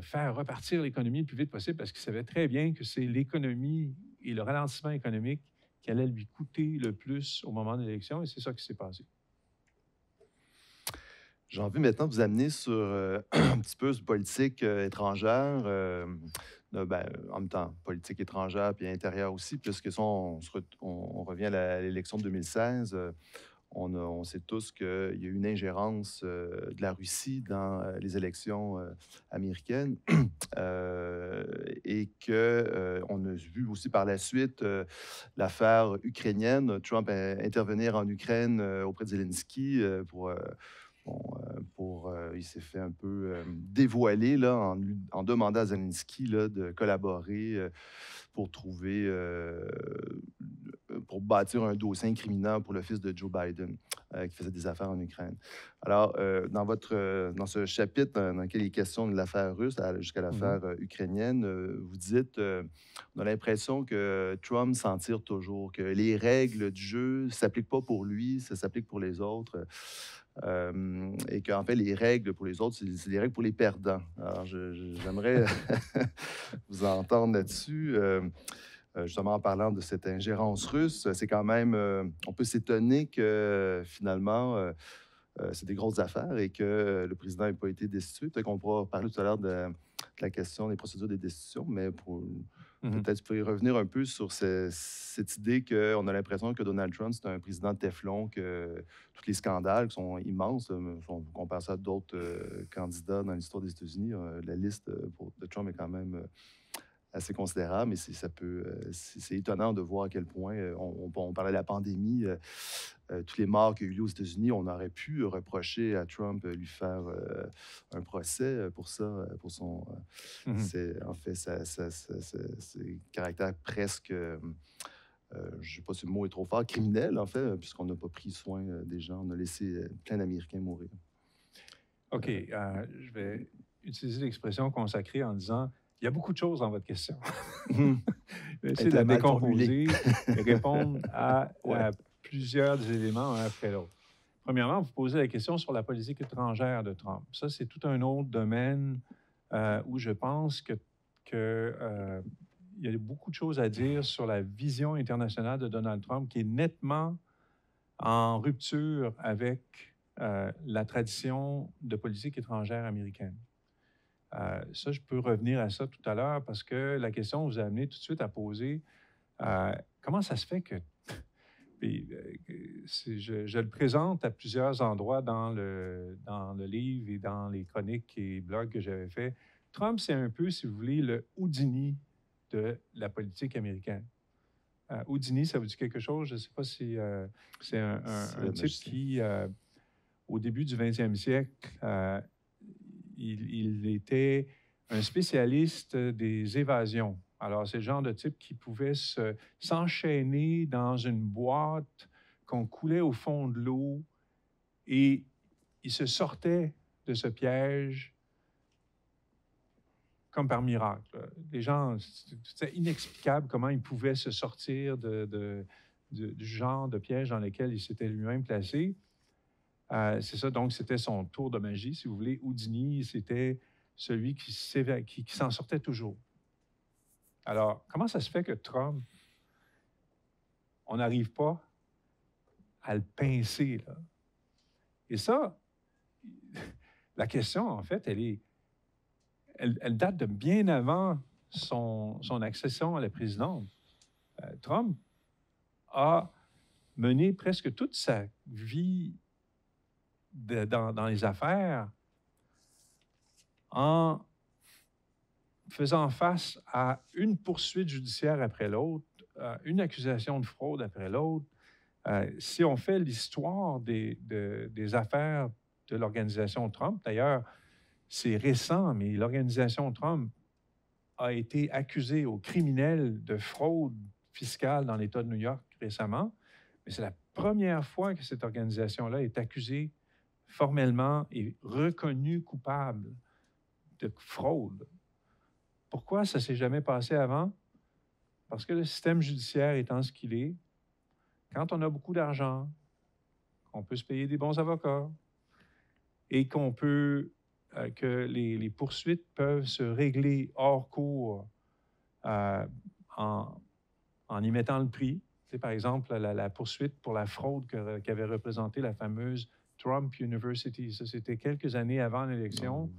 S2: faire repartir l'économie le plus vite possible parce qu'il savait très bien que c'est l'économie et le ralentissement économique qui allait lui coûter le plus au moment de l'élection, et c'est ça qui s'est passé.
S1: J'ai envie maintenant de vous amener sur un petit peu sur politique étrangère, en même temps, politique étrangère puis intérieure aussi, puisque ça, on revient à l'élection de 2016. On sait tous qu'il y a eu une ingérence de la Russie dans les élections américaines et qu'on a vu aussi par la suite l'affaire ukrainienne, Trump intervenir en Ukraine auprès de Zelensky il s'est fait un peu dévoiler là, en demandant à Zelensky là, de collaborer pour trouver, pour bâtir un dossier incriminant pour le fils de Joe Biden qui faisait des affaires en Ukraine. Alors, dans ce chapitre dans lequel il est question de l'affaire russe jusqu'à l'affaire ukrainienne, vous dites, on a l'impression que Trump s'en tire toujours, que les règles du jeu ne s'appliquent pas pour lui, ça s'applique pour les autres. Et qu'en fait, les règles pour les autres, c'est des règles pour les perdants. Alors, j'aimerais vous entendre là-dessus. Justement, en parlant de cette ingérence russe, c'est quand même, on peut s'étonner que finalement, c'est des grosses affaires et que le président n'ait pas été destitué. Peut-être qu'on pourra parler tout à l'heure de la question des procédures de destitution, mais peut-être vous pouvez revenir un peu sur cette idée qu'on a l'impression que Donald Trump, c'est un président Teflon, que tous les scandales qui sont immenses, on compare ça à d'autres candidats dans l'histoire des États-Unis, la liste de Trump est quand même assez considérable, mais c'est étonnant de voir à quel point, on parlait de la pandémie, tous les morts qu'il y a eu aux États-Unis, on aurait pu reprocher à Trump lui faire un procès pour ça, pour son... c'est, en fait, c'est caractère presque... je ne sais pas si le mot est trop fort, criminel, en fait, puisqu'on n'a pas pris soin des gens, on a laissé plein d'Américains mourir.
S2: OK. Je vais utiliser l'expression consacrée en disant il y a beaucoup de choses dans votre question. Je vais essayer de la décomposer et répondre à plusieurs des éléments un après l'autre. Premièrement, vous posez la question sur la politique étrangère de Trump. Ça, c'est tout un autre domaine où je pense qu'il y a beaucoup de choses à dire sur la vision internationale de Donald Trump qui est nettement en rupture avec la tradition de politique étrangère américaine. Ça, je peux revenir à ça tout à l'heure parce que la question vous a amené tout de suite à poser comment ça se fait que. Puis, je le présente à plusieurs endroits dans le livre et dans les chroniques et blogs que j'avais fait. Trump, c'est un peu, si vous voulez, le Houdini de la politique américaine. Houdini, ça vous dit quelque chose? Je ne sais pas si c'est un type qui, au début du 20e siècle, il était un spécialiste des évasions. Alors, c'est le genre de type qui pouvait s'enchaîner dans une boîte qu'on coulait au fond de l'eau et il se sortait de ce piège comme par miracle. Les gens, c'était inexplicable comment il pouvait se sortir du genre de piège dans lequel il s'était lui-même placé. C'est ça, donc c'était son tour de magie, si vous voulez. Houdini, c'était celui qui s'en sortait toujours. Alors, comment ça se fait que Trump, on n'arrive pas à le pincer, là? Et ça, la question, en fait, elle date de bien avant son accession à la présidence. Trump a mené presque toute sa vie dans les affaires en faisant face à une poursuite judiciaire après l'autre, une accusation de fraude après l'autre. Si on fait l'histoire des affaires de l'organisation Trump, d'ailleurs, c'est récent, mais l'organisation Trump a été accusée aux criminels de fraude fiscale dans l'État de New York récemment, mais c'est la première fois que cette organisation-là est accusée formellement et reconnue coupable de fraude. Pourquoi ça ne s'est jamais passé avant? Parce que le système judiciaire étant ce qu'il est, quand on a beaucoup d'argent, qu'on peut se payer des bons avocats et que les poursuites peuvent se régler hors cours en y mettant le prix. C'est par exemple la poursuite pour la fraude qu'avait représentée la fameuse Trump University. Ça, c'était quelques années avant l'élection.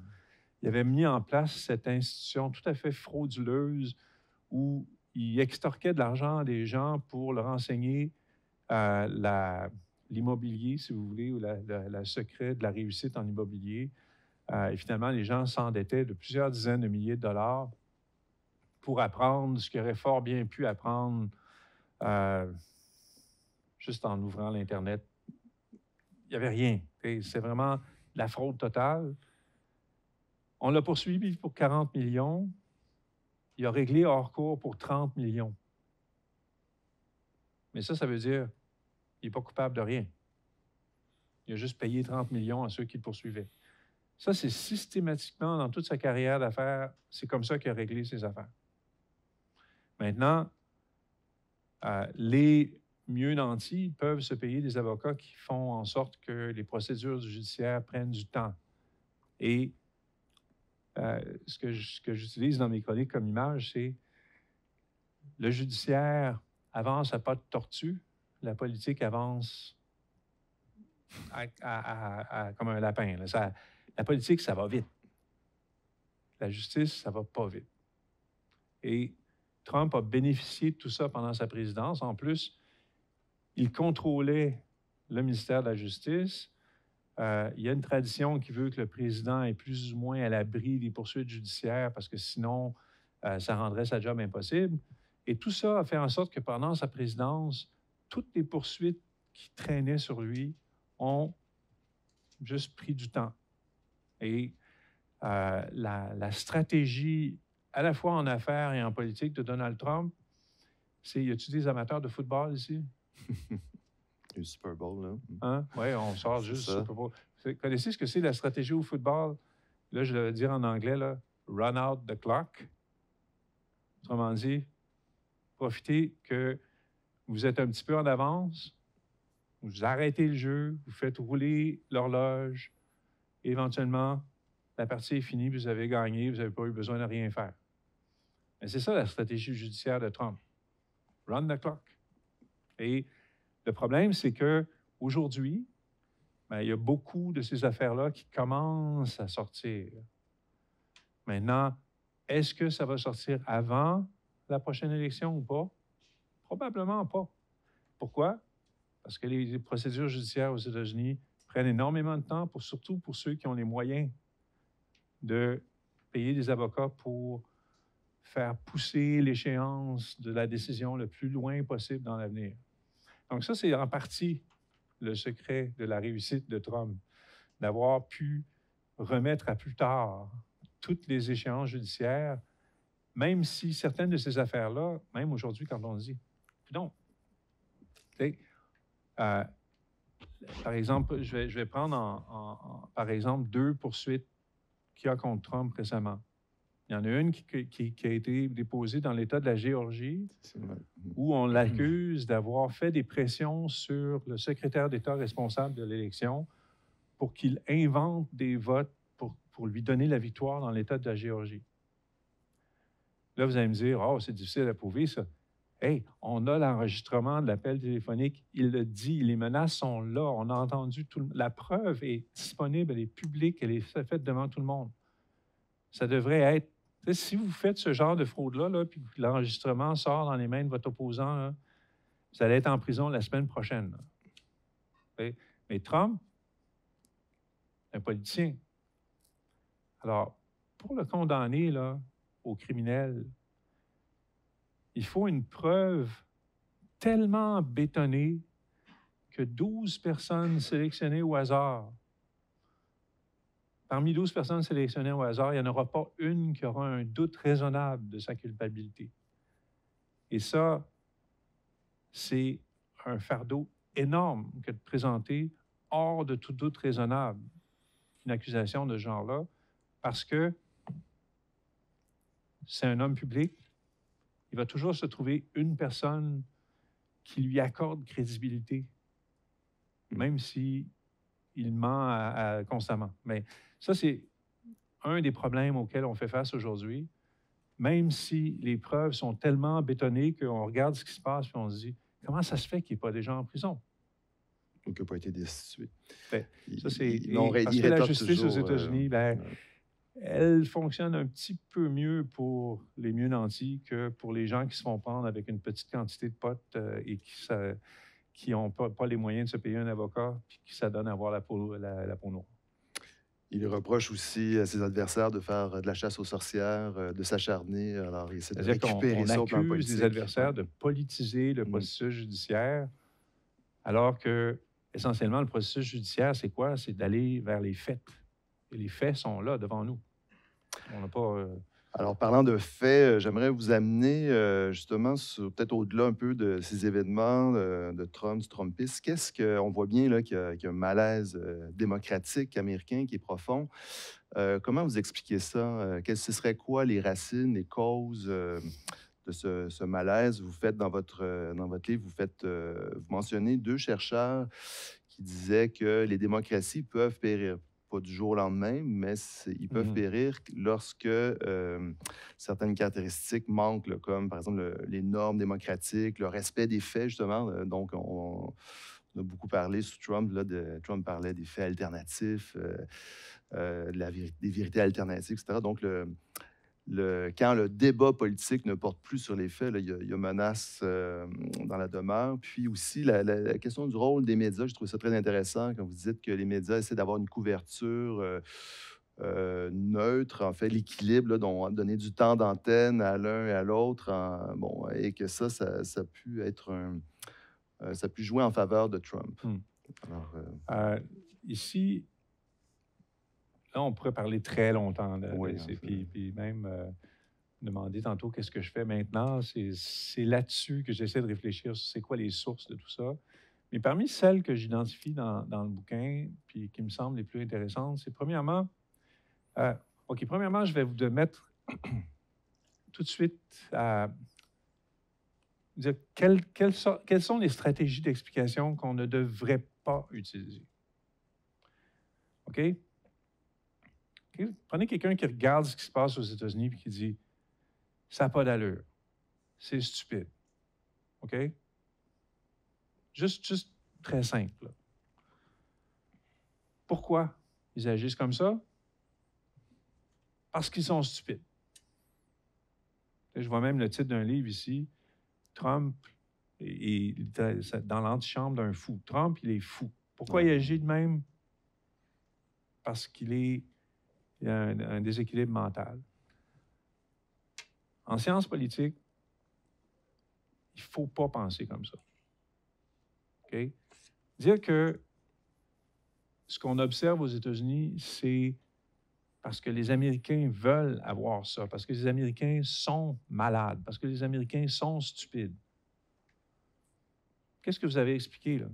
S2: Il avait mis en place cette institution tout à fait frauduleuse où il extorquait de l'argent des gens pour leur enseigner l'immobilier, si vous voulez, ou le secret de la réussite en immobilier. Et finalement, les gens s'endettaient de plusieurs dizaines de milliers de dollars pour apprendre ce qu'ils auraient fort bien pu apprendre juste en ouvrant l'Internet. Il n'y avait rien. C'est vraiment la fraude totale. On l'a poursuivi pour 40 millions. Il a réglé hors cours pour 30 millions. Mais ça veut dire qu'il n'est pas coupable de rien. Il a juste payé 30 millions à ceux qui le poursuivaient. Ça, c'est systématiquement, dans toute sa carrière d'affaires, c'est comme ça qu'il a réglé ses affaires. Maintenant, les mieux nantis peuvent se payer des avocats qui font en sorte que les procédures judiciaires prennent du temps. Et ce que j'utilise dans mes chroniques comme image, c'est le judiciaire avance à pas de tortue, la politique avance comme un lapin. Là. La politique, ça va vite. La justice, ça va pas vite. Et Trump a bénéficié de tout ça pendant sa présidence. En plus, il contrôlait le ministère de la Justice. Il y a une tradition qui veut que le président est plus ou moins à l'abri des poursuites judiciaires parce que sinon, ça rendrait sa job impossible. Et tout ça a fait en sorte que pendant sa présidence, toutes les poursuites qui traînaient sur lui ont juste pris du temps. Et la stratégie, à la fois en affaires et en politique, de Donald Trump, c'est, y a-t-il des amateurs de football ici?
S1: Le Super Bowl, là.
S2: Hein? Oui, on sort juste du Super Bowl. Connaissez ce que c'est la stratégie au football? Là, je vais dire en anglais, là, run out the clock. Autrement dit, profitez que vous êtes un petit peu en avance, vous arrêtez le jeu, vous faites rouler l'horloge, et éventuellement, la partie est finie, vous avez gagné, vous n'avez pas eu besoin de rien faire. Mais c'est ça la stratégie judiciaire de Trump. Run the clock. Et le problème, c'est qu'aujourd'hui, il y a beaucoup de ces affaires-là qui commencent à sortir. Maintenant, est-ce que ça va sortir avant la prochaine élection ou pas? Probablement pas. Pourquoi? Parce que les procédures judiciaires aux États-Unis prennent énormément de temps, surtout pour ceux qui ont les moyens de payer des avocats pour faire pousser l'échéance de la décision le plus loin possible dans l'avenir. Donc ça, c'est en partie le secret de la réussite de Trump, d'avoir pu remettre à plus tard toutes les échéances judiciaires, même si certaines de ces affaires-là, même aujourd'hui, quand on dit, non, par exemple, je vais prendre par exemple 2 poursuites qu'il y a contre Trump récemment. Il y en a une qui a été déposée dans l'État de la Géorgie, où on l'accuse d'avoir fait des pressions sur le secrétaire d'État responsable de l'élection pour qu'il invente des votes pour lui donner la victoire dans l'État de la Géorgie. Là, vous allez me dire, « Oh, c'est difficile à prouver, ça. » Hey, on a l'enregistrement de l'appel téléphonique. Il le dit, les menaces sont là. On a entendu la preuve est disponible, elle est publique, elle est faite devant tout le monde. Ça devrait être... Si vous faites ce genre de fraude-là, là, puis que l'enregistrement sort dans les mains de votre opposant, là, vous allez être en prison la semaine prochaine. Mais Trump, un politicien. Alors, pour le condamner là, au criminel, il faut une preuve tellement bétonnée que 12 personnes sélectionnées au hasard, parmi 12 personnes sélectionnées au hasard, il n'y en aura pas une qui aura un doute raisonnable de sa culpabilité. Et ça, c'est un fardeau énorme que de présenter hors de tout doute raisonnable une accusation de ce genre-là, parce que c'est un homme public, il va toujours se trouver une personne qui lui accorde crédibilité, même si il ment constamment. Mais ça, c'est un des problèmes auxquels on fait face aujourd'hui. Même si les preuves sont tellement bétonnées qu'on regarde ce qui se passe et on se dit, comment ça se fait qu'il n'est pas déjà en prison?
S1: Ou qu'il n'a pas été destitué.
S2: Ça, c'est...
S1: Parce
S2: que la justice aux États-Unis, elle fonctionne un petit peu mieux pour les mieux nantis que pour les gens qui se font prendre avec une petite quantité de potes et qui n'ont pas les moyens de se payer un avocat puis qui s'adonnent à avoir la peau noire.
S1: Il reproche aussi à ses adversaires de faire de la chasse aux sorcières, de s'acharner. Alors, il essaie de récupérer ça au plan politique.
S2: On accuse des adversaires de politiser le processus judiciaire, alors que, essentiellement, le processus judiciaire, c'est quoi? C'est d'aller vers les faits. Et les faits sont là, devant nous. On n'a pas...
S1: Alors, parlant de faits, j'aimerais vous amener justement peut-être au-delà un peu de ces événements de Trump, du Trumpisme. Qu'est-ce qu'on voit bien là qu'il y a un malaise démocratique américain qui est profond. Comment vous expliquez ça? Ce seraient quoi les racines, les causes de ce malaise? Vous faites dans votre livre, vous mentionnez 2 chercheurs qui disaient que les démocraties peuvent périr. Pas du jour au lendemain, mais ils peuvent périr lorsque certaines caractéristiques manquent, là, comme par exemple les normes démocratiques, le respect des faits, justement. Donc, on a beaucoup parlé sous Trump. Là, Trump parlait des faits alternatifs, des vérités alternatives, etc. Donc, quand le débat politique ne porte plus sur les faits, là, il y a menace dans la demeure. Puis aussi, la question du rôle des médias, je trouve ça très intéressant quand vous dites que les médias essaient d'avoir une couverture neutre, en fait, l'équilibre, donner du temps d'antenne à l'un et à l'autre, et que ça a pu être ça a pu jouer en faveur de Trump.
S2: Alors, ici, là, on pourrait parler très longtemps. Puis même demander tantôt qu'est-ce que je fais maintenant. C'est là-dessus que j'essaie de réfléchir sur c'est quoi les sources de tout ça. Mais parmi celles que j'identifie dans le bouquin, puis qui me semblent les plus intéressantes, c'est premièrement, je vais vous mettre tout de suite à dire quelles sont les stratégies d'explication qu'on ne devrait pas utiliser. OK? Prenez quelqu'un qui regarde ce qui se passe aux États-Unis et qui dit « ça n'a pas d'allure, c'est stupide ». OK? Juste très simple. Pourquoi ils agissent comme ça? parce qu'ils sont stupides. Je vois même le titre d'un livre ici, Trump dans l'antichambre d'un fou. Trump, il est fou. Pourquoi il agit de même? Parce qu'il a un déséquilibre mental. En sciences politiques, il ne faut pas penser comme ça. OK? Dire que ce qu'on observe aux États-Unis, c'est parce que les Américains veulent avoir ça, parce que les Américains sont malades, parce que les Américains sont stupides. Qu'est-ce que vous avez expliqué, là?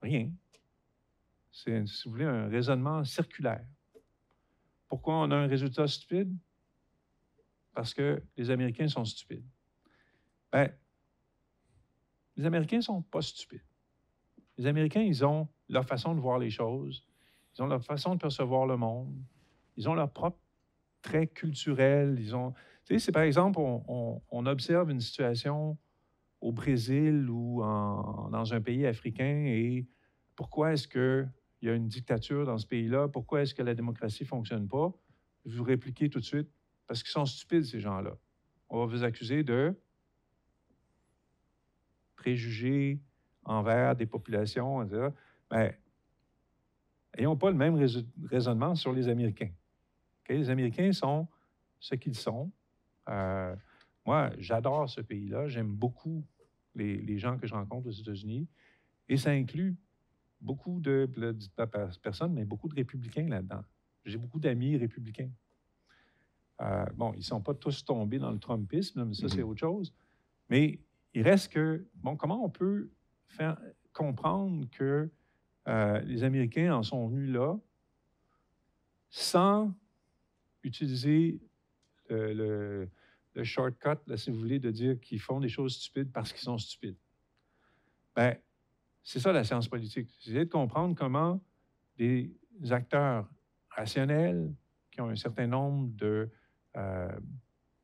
S2: Rien. C'est, si vous voulez, un raisonnement circulaire. Pourquoi on a un résultat stupide? Parce que les Américains sont stupides. Bien, les Américains ne sont pas stupides. Les Américains, ils ont leur façon de voir les choses, ils ont leur façon de percevoir le monde, ils ont leur propre trait culturel. Tu sais, c'est par exemple, on observe une situation au Brésil ou dans un pays africain et pourquoi est-ce qu'il y a une dictature dans ce pays-là? Pourquoi est-ce que la démocratie ne fonctionne pas? Vous répliquez tout de suite, parce qu'ils sont stupides, ces gens-là. On va vous accuser de préjugés envers des populations, etc. Mais n'ayons pas le même raisonnement sur les Américains. Okay? Les Américains sont ce qu'ils sont. Moi, j'adore ce pays-là. J'aime beaucoup les gens que je rencontre aux États-Unis. Et ça inclut beaucoup de personnes, mais beaucoup de républicains là-dedans. J'ai beaucoup d'amis républicains. Bon, ils ne sont pas tous tombés dans le Trumpisme, mais ça, c'est autre chose. Mais il reste que, bon, comment on peut faire comprendre que les Américains en sont venus là sans utiliser le shortcut, là, si vous voulez, de dire qu'ils font des choses stupides parce qu'ils sont stupides. Bien, c'est ça la science politique. C'est de comprendre comment des acteurs rationnels qui ont un certain nombre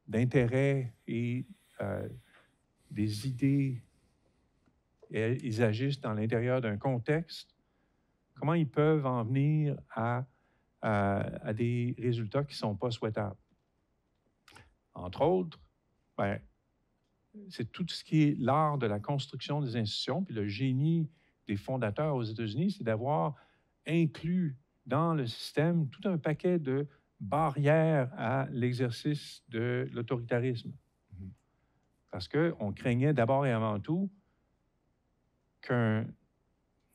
S2: d'intérêts et des idées, et ils agissent dans l'intérieur d'un contexte, comment ils peuvent en venir à des résultats qui ne sont pas souhaitables. Entre autres, ben, c'est tout ce qui est l'art de la construction des institutions, puis le génie des fondateurs aux États-Unis, c'est d'avoir inclus dans le système tout un paquet de barrières à l'exercice de l'autoritarisme. Parce qu'on craignait d'abord et avant tout qu'un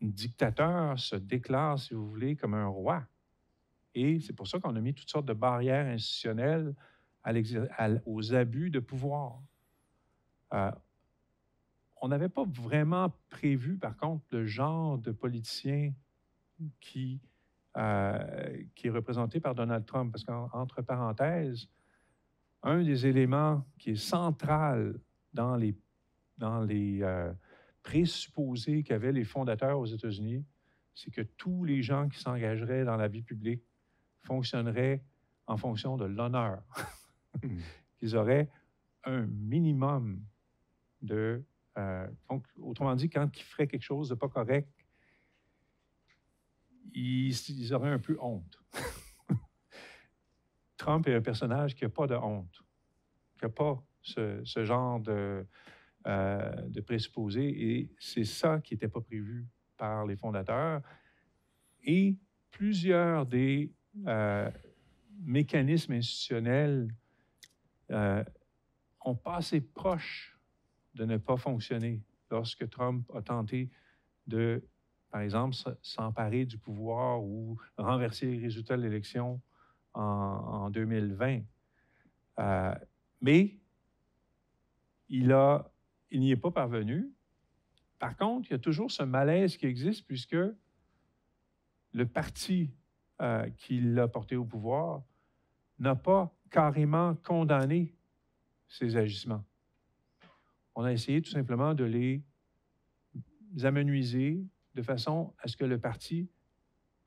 S2: dictateur se déclare, si vous voulez, comme un roi. Et c'est pour ça qu'on a mis toutes sortes de barrières institutionnelles aux abus de pouvoir. On n'avait pas vraiment prévu, par contre, le genre de politicien qui est représenté par Donald Trump. Parce qu'entre parenthèses, un des éléments qui est central dans les présupposés qu'avaient les fondateurs aux États-Unis, c'est que tous les gens qui s'engageraient dans la vie publique fonctionneraient en fonction de l'honneur. Qu'ils auraient un minimum de... donc, autrement dit, quand ils feraient quelque chose de pas correct, ils auraient un peu honte. Trump est un personnage qui n'a pas de honte, qui n'a pas ce genre de présupposés, et c'est ça qui n'était pas prévu par les fondateurs. Et plusieurs des mécanismes institutionnels ont passé proche de ne pas fonctionner lorsque Trump a tenté de, par exemple, s'emparer du pouvoir ou renverser les résultats de l'élection en 2020. Mais il n'y est pas parvenu. Par contre, il y a toujours ce malaise qui existe puisque le parti qui l'a porté au pouvoir n'a pas carrément condamné ces agissements. On a essayé tout simplement de les amenuiser de façon à ce que le parti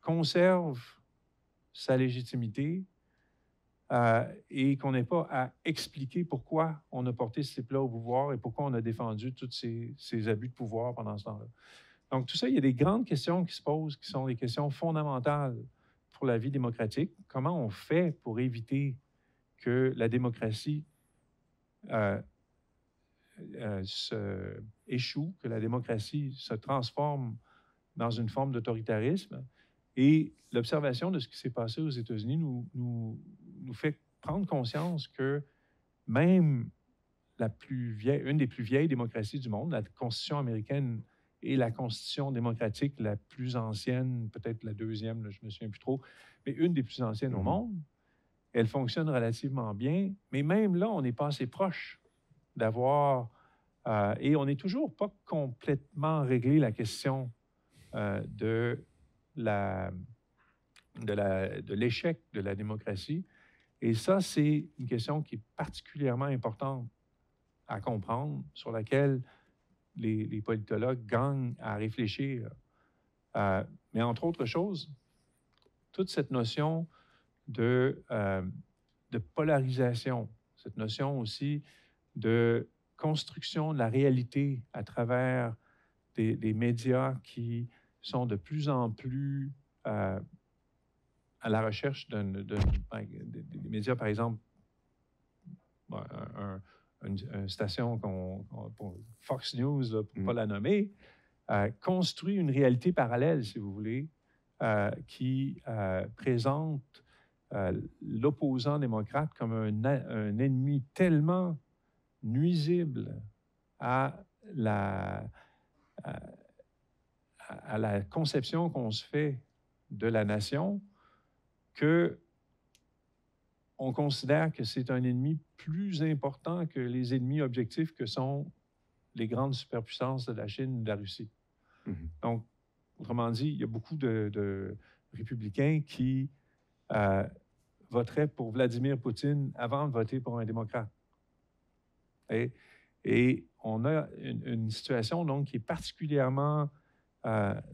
S2: conserve sa légitimité et qu'on n'ait pas à expliquer pourquoi on a porté ce type-là au pouvoir et pourquoi on a défendu tous ces abus de pouvoir pendant ce temps-là. Donc, tout ça, il y a des grandes questions qui se posent, qui sont des questions fondamentales pour la vie démocratique. Comment on fait pour éviter que la démocratie échoue, que la démocratie se transforme dans une forme d'autoritarisme. Et l'observation de ce qui s'est passé aux États-Unis nous fait prendre conscience que même une des plus vieilles démocraties du monde, la Constitution américaine est la Constitution démocratique la plus ancienne, peut-être la deuxième, là, je ne me souviens plus trop, mais une des plus anciennes au monde. Elle fonctionne relativement bien, mais même là, on n'est pas assez proche d'avoir... et on n'est toujours pas complètement réglé la question de l'échec de la démocratie. Et ça, c'est une question qui est particulièrement importante à comprendre, sur laquelle les politologues gagnent à réfléchir. Mais entre autres choses, toute cette notion de polarisation, cette notion aussi de construction de la réalité à travers des médias qui sont de plus en plus à la recherche des médias, par exemple, une station pour Fox News, là, pour ne pas la nommer, construit une réalité parallèle, si vous voulez, qui présente l'opposant démocrate comme un ennemi tellement nuisible à la conception qu'on se fait de la nation, que on considère que c'est un ennemi plus important que les ennemis objectifs que sont les grandes superpuissances de la Chine et de la Russie. Donc, autrement dit, il y a beaucoup de républicains qui voteraient pour Vladimir Poutine avant de voter pour un démocrate. Et on a une situation donc, qui est particulièrement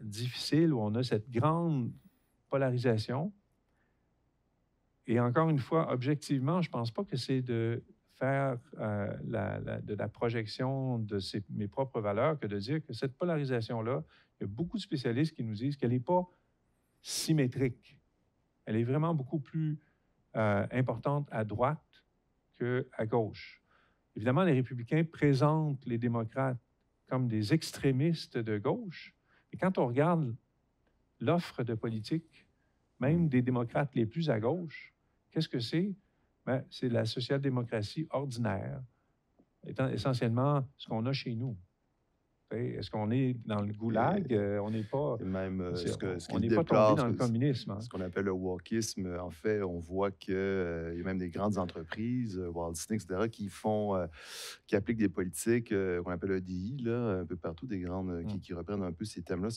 S2: difficile, où on a cette grande polarisation. Et encore une fois, objectivement, je ne pense pas que c'est de faire de la projection de mes propres valeurs que de dire que cette polarisation-là, il y a beaucoup de spécialistes qui nous disent qu'elle n'est pas symétrique. Elle est vraiment beaucoup plus importante à droite qu'à gauche. Évidemment, les républicains présentent les démocrates comme des extrémistes de gauche, mais quand on regarde l'offre de politique, même des démocrates les plus à gauche, qu'est-ce que c'est? Ben, c'est la social-démocratie ordinaire, étant essentiellement ce qu'on a chez nous. Est-ce qu'on est dans le goulag? On n'est pas...
S1: Même
S2: on n'est pas tombé dans le communisme. Hein.
S1: Ce qu'on appelle le wokisme, en fait, on voit qu'il y a même des grandes entreprises, Walt Disney, etc., qui appliquent des politiques qu'on appelle EDI, là, un peu partout, des grandes, qui reprennent un peu ces thèmes-là.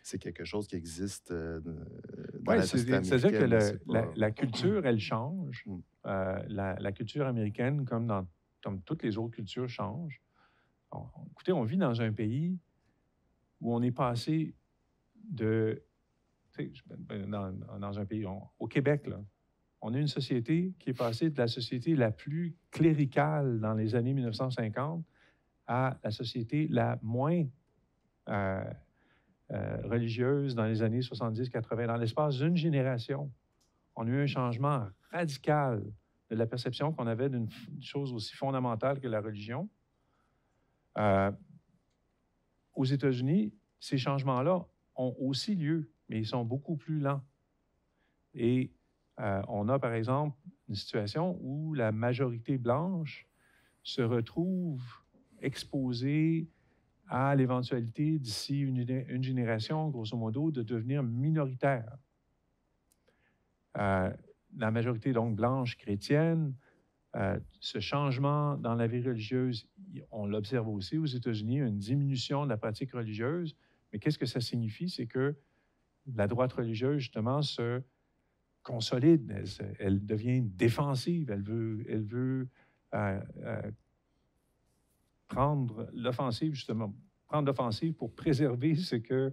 S1: C'est quelque chose qui existe dans la société américaine.
S2: C'est-à-dire que la culture, elle change. La culture américaine, comme toutes les autres cultures, change. Écoutez, on vit dans un pays où on est passé dans un pays, au Québec, là, on a une société qui est passée de la société la plus cléricale dans les années 1950 à la société la moins religieuse dans les années 70-80. Dans l'espace d'une génération, on a eu un changement radical de la perception qu'on avait d'une chose aussi fondamentale que la religion. Aux États-Unis, ces changements-là ont aussi lieu, mais ils sont beaucoup plus lents. Et on a, par exemple, une situation où la majorité blanche se retrouve exposée à l'éventualité, d'ici une génération, grosso modo, de devenir minoritaire. La majorité, donc, blanche chrétienne, ce changement dans la vie religieuse, on l'observe aussi aux États-Unis, une diminution de la pratique religieuse. Mais qu'est-ce que ça signifie? C'est que la droite religieuse, justement, se consolide. Elle devient défensive. Elle veut prendre l'offensive, justement, pour préserver ce qui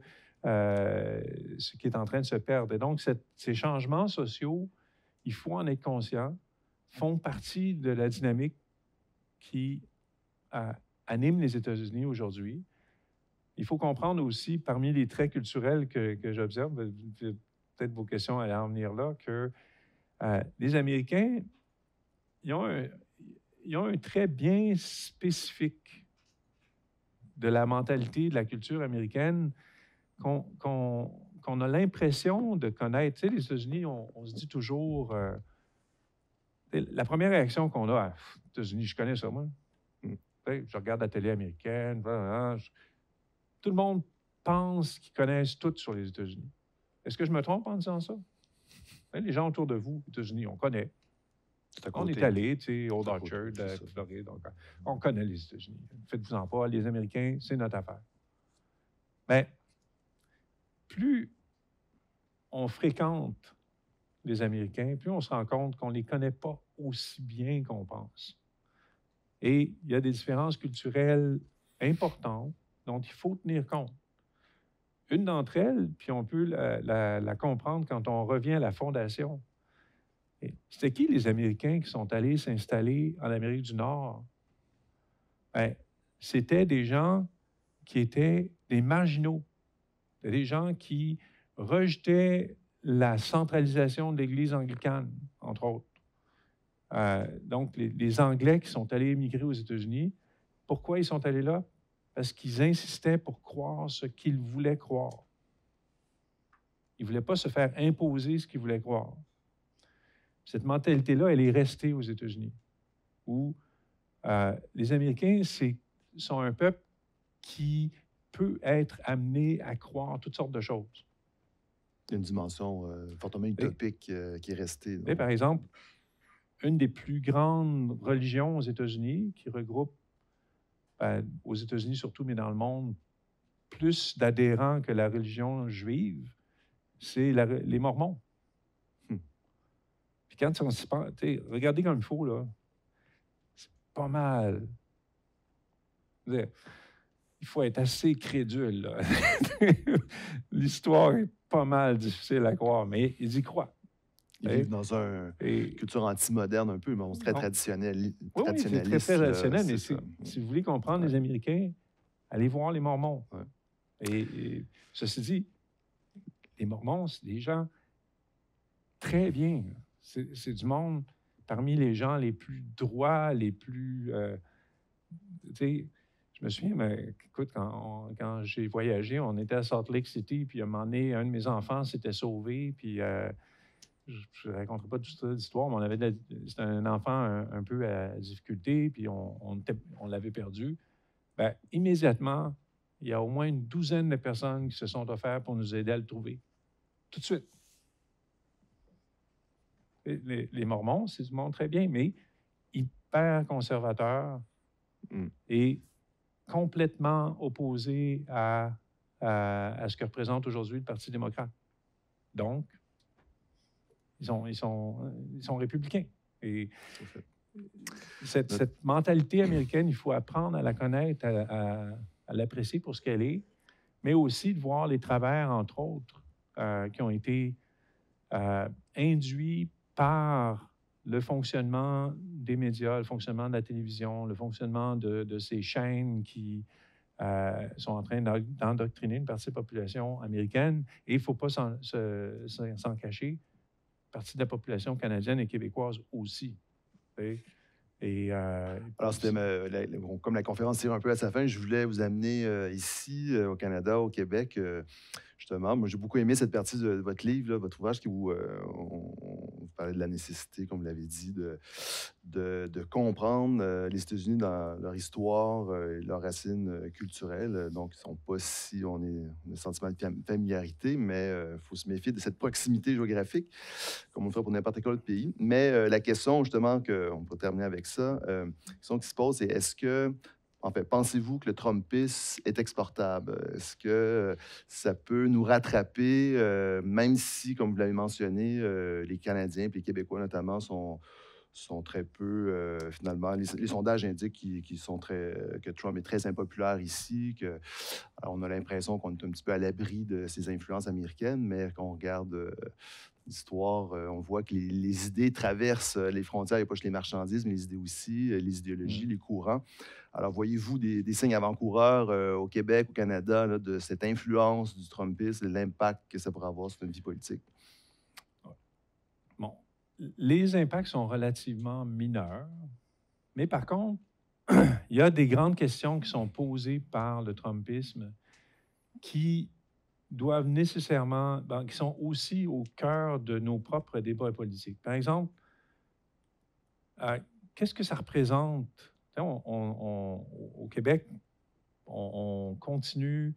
S2: est en train de se perdre. Et donc, ces changements sociaux, il faut en être conscient, font partie de la dynamique qui anime les États-Unis aujourd'hui. Il faut comprendre aussi, parmi les traits culturels que j'observe, peut-être vos questions allaient en venir là, que les Américains, ils ont un trait bien spécifique de la mentalité, de la culture américaine qu'on a l'impression de connaître. Tu sais, les États-Unis, on se dit toujours... la première réaction qu'on a, les États-Unis, je connais ça, moi. Je regarde la télé américaine. Tout le monde pense qu'ils connaissent tout sur les États-Unis. Est-ce que je me trompe en disant ça? Les gens autour de vous, aux États-Unis, on connaît. On est allé, tu sais, Old Orchard, Floride. Donc, on connaît les États-Unis. Faites-vous-en pas, les Américains, c'est notre affaire. Mais plus on fréquente les Américains, plus on se rend compte qu'on ne les connaît pas aussi bien qu'on pense. Et il y a des différences culturelles importantes dont il faut tenir compte. Une d'entre elles, puis on peut la comprendre quand on revient à la fondation. C'était qui les Américains qui sont allés s'installer en Amérique du Nord? Bien, c'était des gens qui étaient des marginaux. C'était des gens qui rejetaient la centralisation de l'Église anglicane, entre autres. Donc, les Anglais qui sont allés émigrer aux États-Unis, pourquoi ils sont allés là? Parce qu'ils insistaient pour croire ce qu'ils voulaient croire. Ils ne voulaient pas se faire imposer ce qu'ils voulaient croire. Cette mentalité-là, elle est restée aux États-Unis, où les Américains sont un peuple qui peut être amené à croire toutes sortes de choses.
S1: Il y a une dimension fortement utopique qui est restée.
S2: Et par exemple, une des plus grandes religions aux États-Unis, qui regroupe, aux États-Unis surtout, mais dans le monde, plus d'adhérents que la religion juive, c'est les Mormons. Puis quand on s'y pense, regardez comme il faut, là, c'est pas mal. Il faut être assez crédule, là. L'histoire est pas mal difficile à croire, mais ils y croient.
S1: Ils vivent dans une culture anti-moderne un peu, mais on est très traditionnel.
S2: Oui, c'est très traditionnel, mais si vous voulez comprendre les Américains, allez voir les Mormons.
S1: Ouais.
S2: Et ceci dit, les Mormons, c'est des gens très bien. C'est du monde parmi les gens les plus droits, les plus... tu sais, je me souviens, mais, écoute, quand j'ai voyagé, on était à Salt Lake City, puis à un moment donné, un de mes enfants s'était sauvé, puis je ne raconterai pas toute l'histoire, mais c'était un enfant un peu à difficulté, puis on l'avait perdu. Bien, immédiatement, il y a au moins une douzaine de personnes qui se sont offertes pour nous aider à le trouver. Tout de suite. Les Mormons, c'est du monde très bien, mais hyper conservateurs et complètement opposés à ce que représente aujourd'hui le Parti démocrate. Donc, ils sont républicains. Et cette mentalité américaine, il faut apprendre à la connaître, à l'apprécier pour ce qu'elle est, mais aussi de voir les travers, entre autres, qui ont été induits par le fonctionnement des médias, le fonctionnement de la télévision, le fonctionnement de ces chaînes qui sont en train d'endoctriner une partie de la population américaine. Et il ne faut pas s'en cacher, une partie de la population canadienne et québécoise aussi.
S1: Alors, comme la conférence tire un peu à sa fin, je voulais vous amener ici, au Canada, au Québec, justement. Moi, j'ai beaucoup aimé cette partie de votre livre, là, votre ouvrage, qui vous parlait de la nécessité, comme vous l'avez dit, de comprendre les États-Unis dans leur histoire et leurs racines culturelles. Donc, ils ne sont pas si... On a un sentiment de familiarité, mais il faut se méfier de cette proximité géographique, comme on le ferait pour n'importe quel autre pays. Mais la question, justement, on peut terminer avec ça, la question qui se pose, c'est est-ce que, en fait, pensez-vous que le Trumpisme est exportable? Est-ce que ça peut nous rattraper, même si, comme vous l'avez mentionné, les Canadiens et les Québécois notamment sont sont très peu, finalement, les sondages indiquent que Trump est très impopulaire ici, alors on a l'impression qu'on est un petit peu à l'abri de ces influences américaines, mais quand on regarde l'histoire, on voit que les idées traversent les frontières. Il n'y a pas juste les marchandises, mais les idées aussi, les idéologies, les courants. Alors, voyez-vous des signes avant-coureurs au Québec, au Canada, là, de cette influence du Trumpisme et de l'impact que ça pourrait avoir sur notre vie politique?
S2: Bon, les impacts sont relativement mineurs, mais par contre, il y a des grandes questions qui sont posées par le Trumpisme qui doivent nécessairement, qui sont aussi au cœur de nos propres débats politiques. Par exemple, qu'est-ce que ça représente? Au Québec, on continue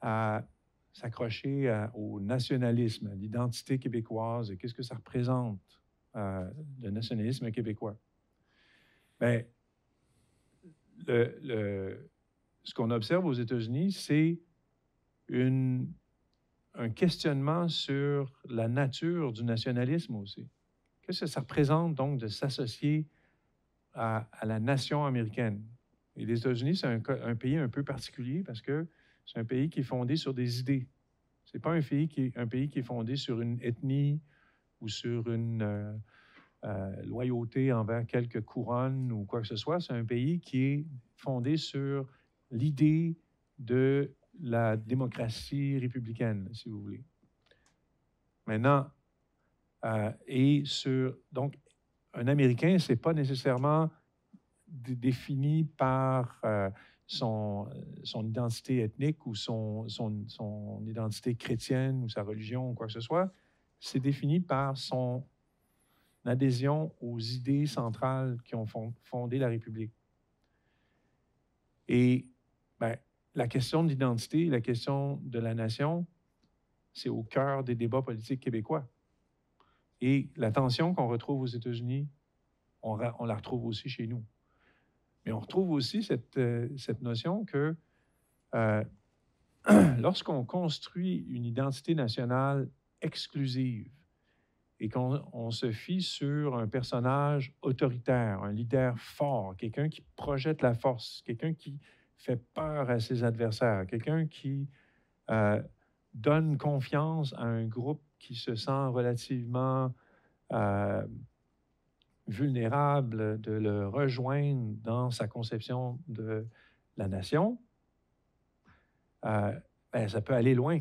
S2: à s'accrocher au nationalisme, à l'identité québécoise et qu'est-ce que ça représente, le nationalisme québécois. Bien, ce qu'on observe aux États-Unis, c'est un questionnement sur la nature du nationalisme aussi. Qu'est-ce que ça représente donc de s'associer à la nation américaine? Et les États-Unis, c'est un pays un peu particulier parce que c'est un pays qui est fondé sur des idées. Ce n'est pas un pays qui est fondé sur une ethnie ou sur une loyauté envers quelques couronnes ou quoi que ce soit. C'est un pays qui est fondé sur l'idée de la démocratie républicaine, si vous voulez. Maintenant, donc, un Américain, ce n'est pas nécessairement défini par son identité ethnique ou son identité chrétienne ou sa religion ou quoi que ce soit. C'est défini par son adhésion aux idées centrales qui ont fondé la République. Et la question de l'identité, la question de la nation, c'est au cœur des débats politiques québécois. Et la tension qu'on retrouve aux États-Unis, on la retrouve aussi chez nous. Mais on retrouve aussi cette notion que lorsqu'on construit une identité nationale exclusive et qu'on se fie sur un personnage autoritaire, un leader fort, quelqu'un qui projette la force, quelqu'un qui fait peur à ses adversaires, quelqu'un qui donne confiance à un groupe qui se sent relativement vulnérable de le rejoindre dans sa conception de la nation, ça peut aller loin,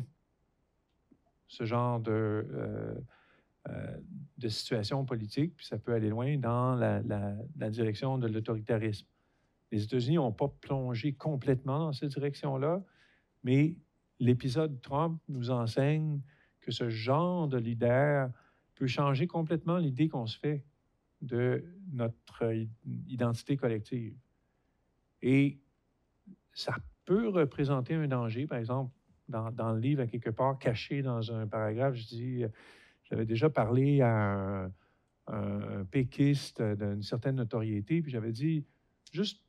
S2: ce genre de situation politique, puis ça peut aller loin dans la direction de l'autoritarisme. Les États-Unis n'ont pas plongé complètement dans cette direction-là, mais l'épisode Trump nous enseigne que ce genre de leader peut changer complètement l'idée qu'on se fait de notre identité collective. Et ça peut représenter un danger. Par exemple, dans le livre, à quelque part, caché dans un paragraphe, je dis, j'avais déjà parlé à un péquiste d'une certaine notoriété, puis j'avais dit, juste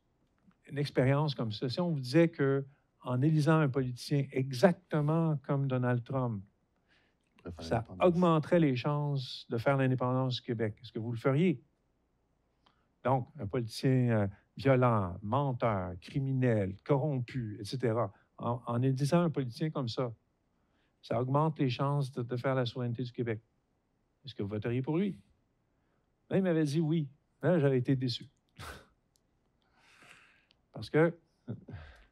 S2: une expérience comme ça, si on vous disait qu'en élisant un politicien exactement comme Donald Trump, ça augmenterait les chances de faire l'indépendance du Québec. Est-ce que vous le feriez? Donc, un politicien violent, menteur, criminel, corrompu, etc. En élisant un politicien comme ça augmente les chances de faire la souveraineté du Québec. Est-ce que vous voteriez pour lui? Là, il m'avait dit oui. Là, j'avais été déçu. Parce que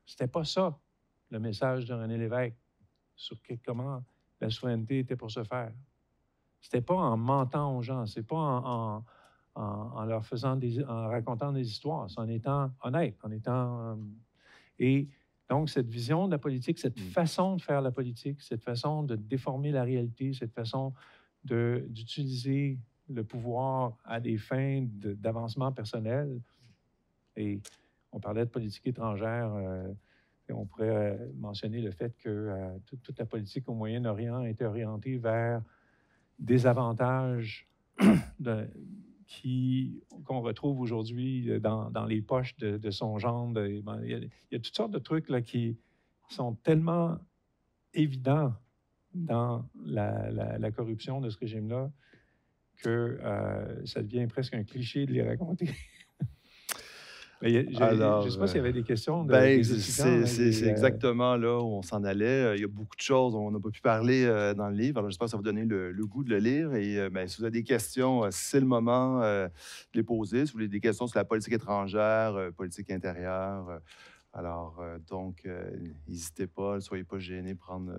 S2: c'était pas ça, le message de René Lévesque sur comment la souveraineté était pour se faire. C'était pas en mentant aux gens, c'est pas en leur en racontant des histoires, c'est en étant honnête, et donc, cette vision de la politique, cette façon de faire la politique, cette façon de déformer la réalité, cette façon d'utiliser le pouvoir à des fins d'avancement personnel. Et on parlait de politique étrangère, et on pourrait mentionner le fait que toute la politique au Moyen-Orient était orientée vers des avantages qu'on retrouve aujourd'hui dans les poches de son gendre. Il y a toutes sortes de trucs là, qui sont tellement évidents dans la corruption de ce régime-là que ça devient presque un cliché de les raconter. Je ne sais pas s'il y avait des questions des étudiants.
S1: C'est exactement là où on s'en allait. Il y a beaucoup de choses on n'a pas pu parler dans le livre. Alors, j'espère que ça va vous donner le goût de le lire. Et ben, si vous avez des questions, c'est le moment de les poser. Si vous avez des questions sur la politique étrangère, politique intérieure, n'hésitez pas, ne soyez pas gênés de prendre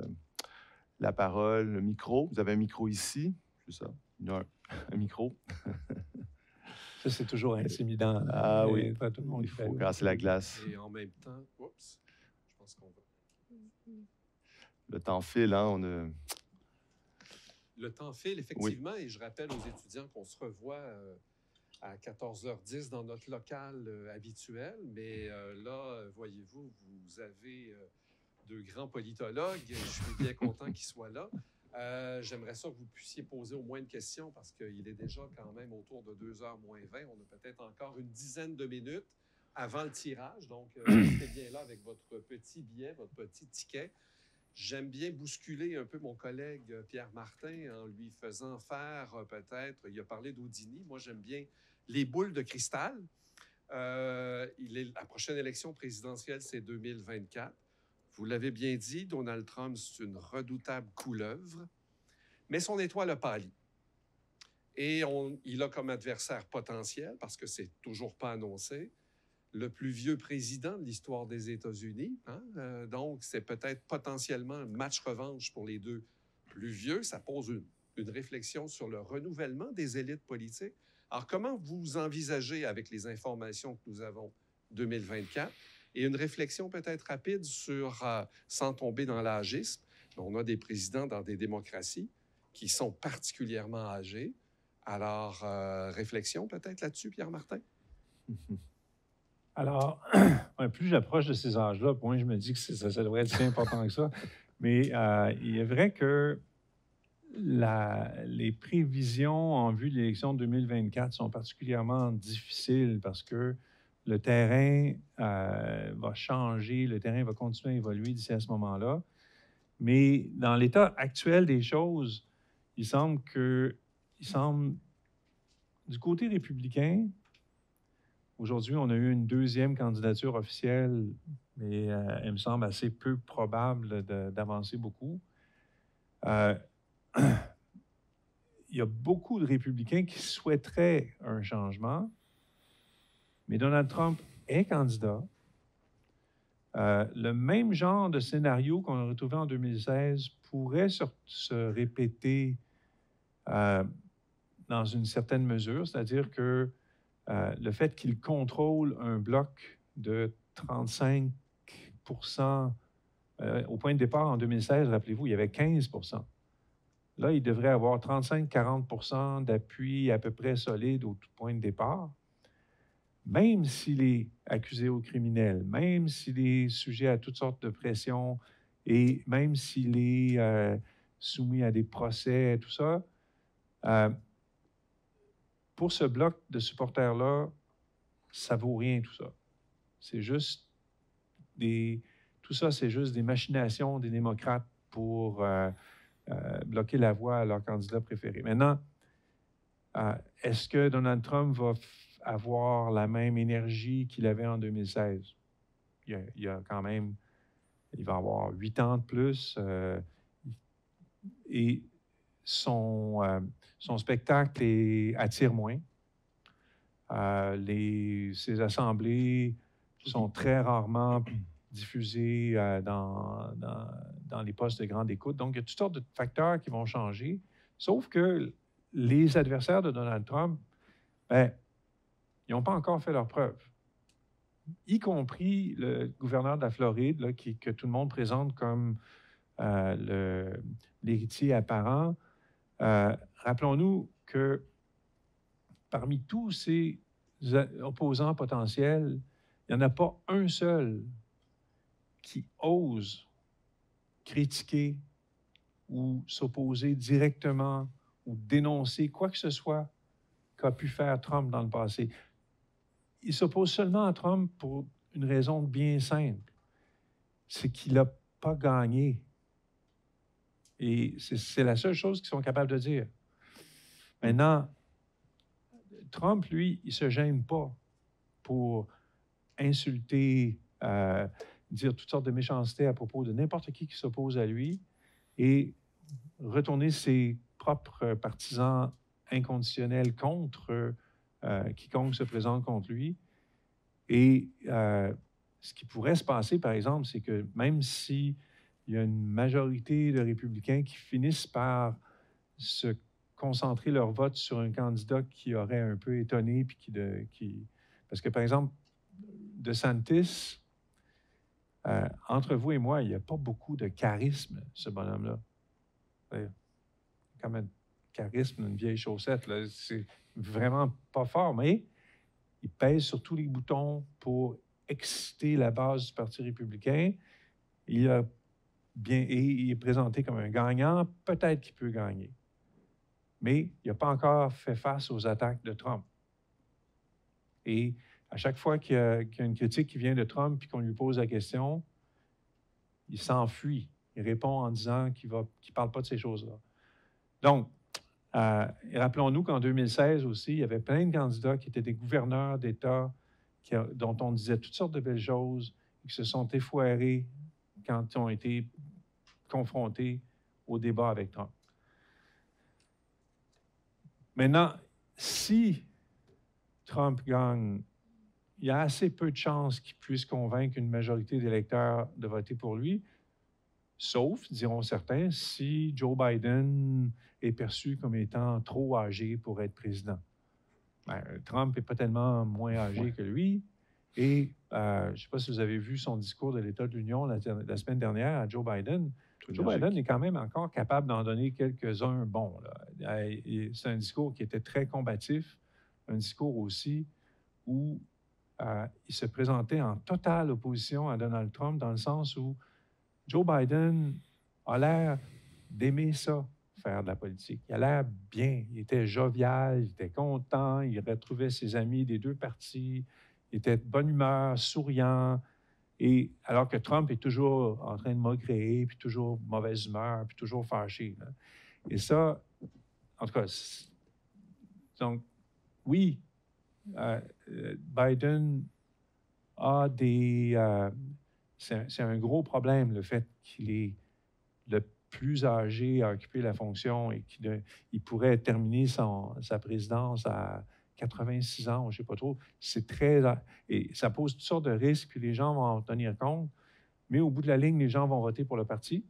S1: la parole, le micro. Vous avez un micro ici, c'est ça? Un micro.
S2: Ça, c'est toujours intimidant.
S1: Ah oui,
S2: pas tout le monde
S1: il faut casser la glace.
S3: Et en même temps, oups, je pense qu'on va...
S1: Le temps file, hein?
S3: Le temps file, effectivement, et je rappelle aux étudiants qu'on se revoit à 14h10 dans notre local habituel. Mais là, voyez-vous, vous avez deux grands politologues. Je suis bien content qu'ils soient là. J'aimerais ça que vous puissiez poser au moins une question parce qu'il est déjà quand même autour de 2h moins 20. On a peut-être encore une dizaine de minutes avant le tirage. Donc, restez bien là avec votre petit billet, votre petit ticket. J'aime bien bousculer un peu mon collègue Pierre Martin en lui faisant faire peut-être, il a parlé d'Houdini, moi j'aime bien les boules de cristal. La prochaine élection présidentielle, c'est 2024. Vous l'avez bien dit, Donald Trump, c'est une redoutable couleuvre, mais son étoile a pâli. Et il a comme adversaire potentiel, parce que c'est toujours pas annoncé, le plus vieux président de l'histoire des États-Unis. Hein? Donc, c'est peut-être potentiellement un match revanche pour les deux plus vieux. Ça pose une réflexion sur le renouvellement des élites politiques. Alors, comment vous envisagez, avec les informations que nous avons, 2024? Et une réflexion peut-être rapide sur, sans tomber dans l'âgisme, on a des présidents dans des démocraties qui sont particulièrement âgés. Alors, réflexion peut-être là-dessus, Pierre Martin?
S2: Alors, plus j'approche de ces âges-là, moins je me dis que ça devrait être si important que ça. Mais il est vrai que les prévisions en vue de l'élection de 2024 sont particulièrement difficiles parce que le terrain va changer, le terrain va continuer à évoluer d'ici à ce moment-là. Mais dans l'état actuel des choses, il semble du côté républicain, aujourd'hui, on a eu une deuxième candidature officielle, mais elle me semble assez peu probable d'avancer beaucoup. Il y a beaucoup de républicains qui souhaiteraient un changement, mais Donald Trump est candidat. Le même genre de scénario qu'on a retrouvé en 2016 pourrait se répéter dans une certaine mesure, c'est-à-dire que le fait qu'il contrôle un bloc de 35 au point de départ en 2016, rappelez-vous, il y avait 15 Là, il devrait avoir 35-40 d'appui à peu près solide au tout point de départ. Même s'il est accusé au criminel, même s'il est sujet à toutes sortes de pressions et même s'il est soumis à des procès, tout ça, pour ce bloc de supporters-là, ça vaut rien tout ça. C'est juste tout ça, c'est juste des machinations des démocrates pour bloquer la voie à leur candidat préféré. Maintenant, est-ce que Donald Trump va avoir la même énergie qu'il avait en 2016? Il va avoir 8 ans de plus et son spectacle attire moins. Ses assemblées sont très rarement diffusées dans les postes de grande écoute. Donc, il y a toutes sortes de facteurs qui vont changer, sauf que les adversaires de Donald Trump, ils n'ont pas encore fait leur preuve, y compris le gouverneur de la Floride, là, que tout le monde présente comme l'héritier apparent. Rappelons-nous que parmi tous ces opposants potentiels, il n'y en a pas un seul qui ose critiquer ou s'opposer directement ou dénoncer quoi que ce soit qu'a pu faire Trump dans le passé. Il s'oppose seulement à Trump pour une raison bien simple. C'est qu'il n'a pas gagné. Et c'est la seule chose qu'ils sont capables de dire. Maintenant, Trump, lui, il ne se gêne pas pour insulter, dire toutes sortes de méchancetés à propos de n'importe qui s'oppose à lui et retourner ses propres partisans inconditionnels contre quiconque se présente contre lui. Et ce qui pourrait se passer, par exemple, c'est que même s'il y a une majorité de républicains qui finissent par se concentrer leur vote sur un candidat qui aurait un peu étonné, puis parce que, par exemple, DeSantis, entre vous et moi, il n'y a pas beaucoup de charisme, ce bonhomme-là. Comme un charisme d'une vieille chaussette, là. C'est vraiment pas fort, mais il pèse sur tous les boutons pour exciter la base du Parti républicain. Il est présenté comme un gagnant. Peut-être qu'il peut gagner. Mais il n'a pas encore fait face aux attaques de Trump. Et à chaque fois qu'il y a une critique qui vient de Trump et qu'on lui pose la question, il s'enfuit. Il répond en disant qu'il ne parle pas de ces choses-là. Donc, rappelons-nous qu'en 2016 aussi, il y avait plein de candidats qui étaient des gouverneurs d'État dont on disait toutes sortes de belles choses et qui se sont effoirés quand ils ont été confrontés au débat avec Trump. Maintenant, si Trump gagne, il y a assez peu de chances qu'il puisse convaincre une majorité d'électeurs de voter pour lui, sauf, diront certains, si Joe Biden est perçu comme étant trop âgé pour être président. Ben, Trump n'est pas tellement moins âgé que lui. Et je ne sais pas si vous avez vu son discours de l'État de l'Union la semaine dernière à Joe Biden. Joe Biden est quand même encore capable d'en donner quelques-uns bons. C'est un discours qui était très combatif, un discours aussi où il se présentait en totale opposition à Donald Trump dans le sens où Joe Biden a l'air d'aimer ça, faire de la politique. Il a l'air bien, il était jovial, il était content, il retrouvait ses amis des deux partis, il était de bonne humeur, souriant, et alors que Trump est toujours en train de maugréer, puis toujours de mauvaise humeur, puis toujours fâché. Là. Et ça, en tout cas, donc, oui, Biden a des... c'est un gros problème, le fait qu'il est le plus âgé à occuper la fonction et qu'il pourrait terminer sa présidence à 86 ans, je ne sais pas trop. C'est très... Et ça pose toutes sortes de risques, puis les gens vont en tenir compte. Mais au bout de la ligne, les gens vont voter pour le parti.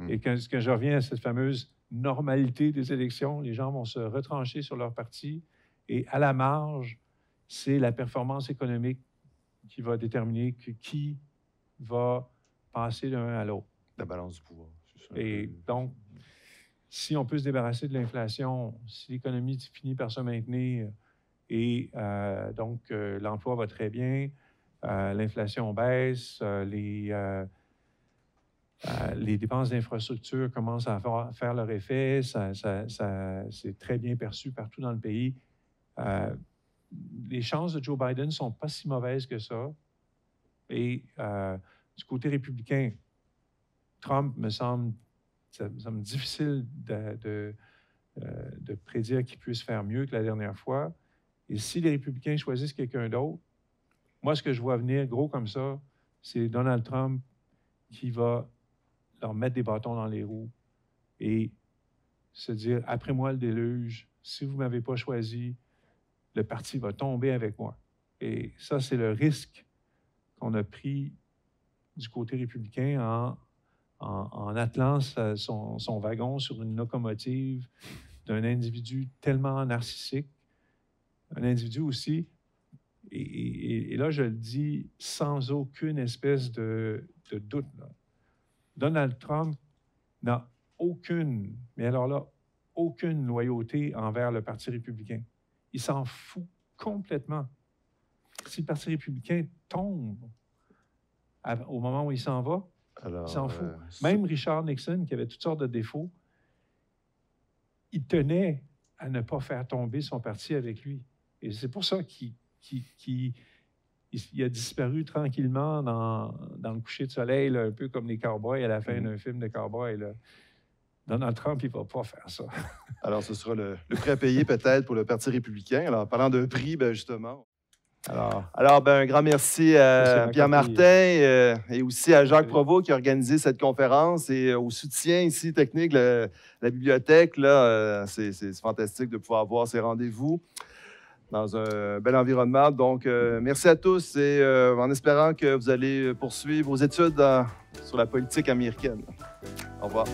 S2: Et quand je reviens à cette fameuse normalité des élections, les gens vont se retrancher sur leur parti. Et à la marge, c'est la performance économique qui va déterminer qui va passer d'un à l'autre.
S1: La balance du pouvoir. C'est ça.
S2: Et donc, si on peut se débarrasser de l'inflation, si l'économie finit par se maintenir et donc l'emploi va très bien, l'inflation baisse, les dépenses d'infrastructure commencent à faire leur effet, c'est très bien perçu partout dans le pays. Les chances de Joe Biden ne sont pas si mauvaises que ça. Et du côté républicain, Trump me semble difficile de prédire qu'il puisse faire mieux que la dernière fois. Et si les républicains choisissent quelqu'un d'autre, moi, ce que je vois venir gros comme ça, c'est Donald Trump qui va leur mettre des bâtons dans les roues et se dire, après moi le déluge, si vous ne m'avez pas choisi, le parti va tomber avec moi. Et ça, c'est le risque qu'on a pris du côté républicain en attelant son wagon sur une locomotive d'un individu tellement narcissique, un individu aussi, et là, je le dis sans aucune espèce de doute, là. Donald Trump n'a aucune, mais alors là, aucune loyauté envers le Parti républicain. Il s'en fout complètement. Si le Parti républicain tombe au moment où il s'en va, il s'en fout. Même Richard Nixon, qui avait toutes sortes de défauts, il tenait à ne pas faire tomber son parti avec lui. Et c'est pour ça qu'il a disparu tranquillement dans le coucher de soleil, là, un peu comme les cowboys à la fin d'un film de cowboy. Là. Donald Trump, il ne va pas faire ça.
S1: Alors, ce sera le prix à payer peut-être pour le Parti républicain. Alors, parlant de prix, ben, justement. Alors ben, un grand merci à Pierre Martin et aussi à Jacques Provost qui a organisé cette conférence et au soutien ici technique de la bibliothèque. Là, c'est fantastique de pouvoir avoir ces rendez-vous dans un bel environnement. Donc, merci à tous et en espérant que vous allez poursuivre vos études sur la politique américaine. Au revoir.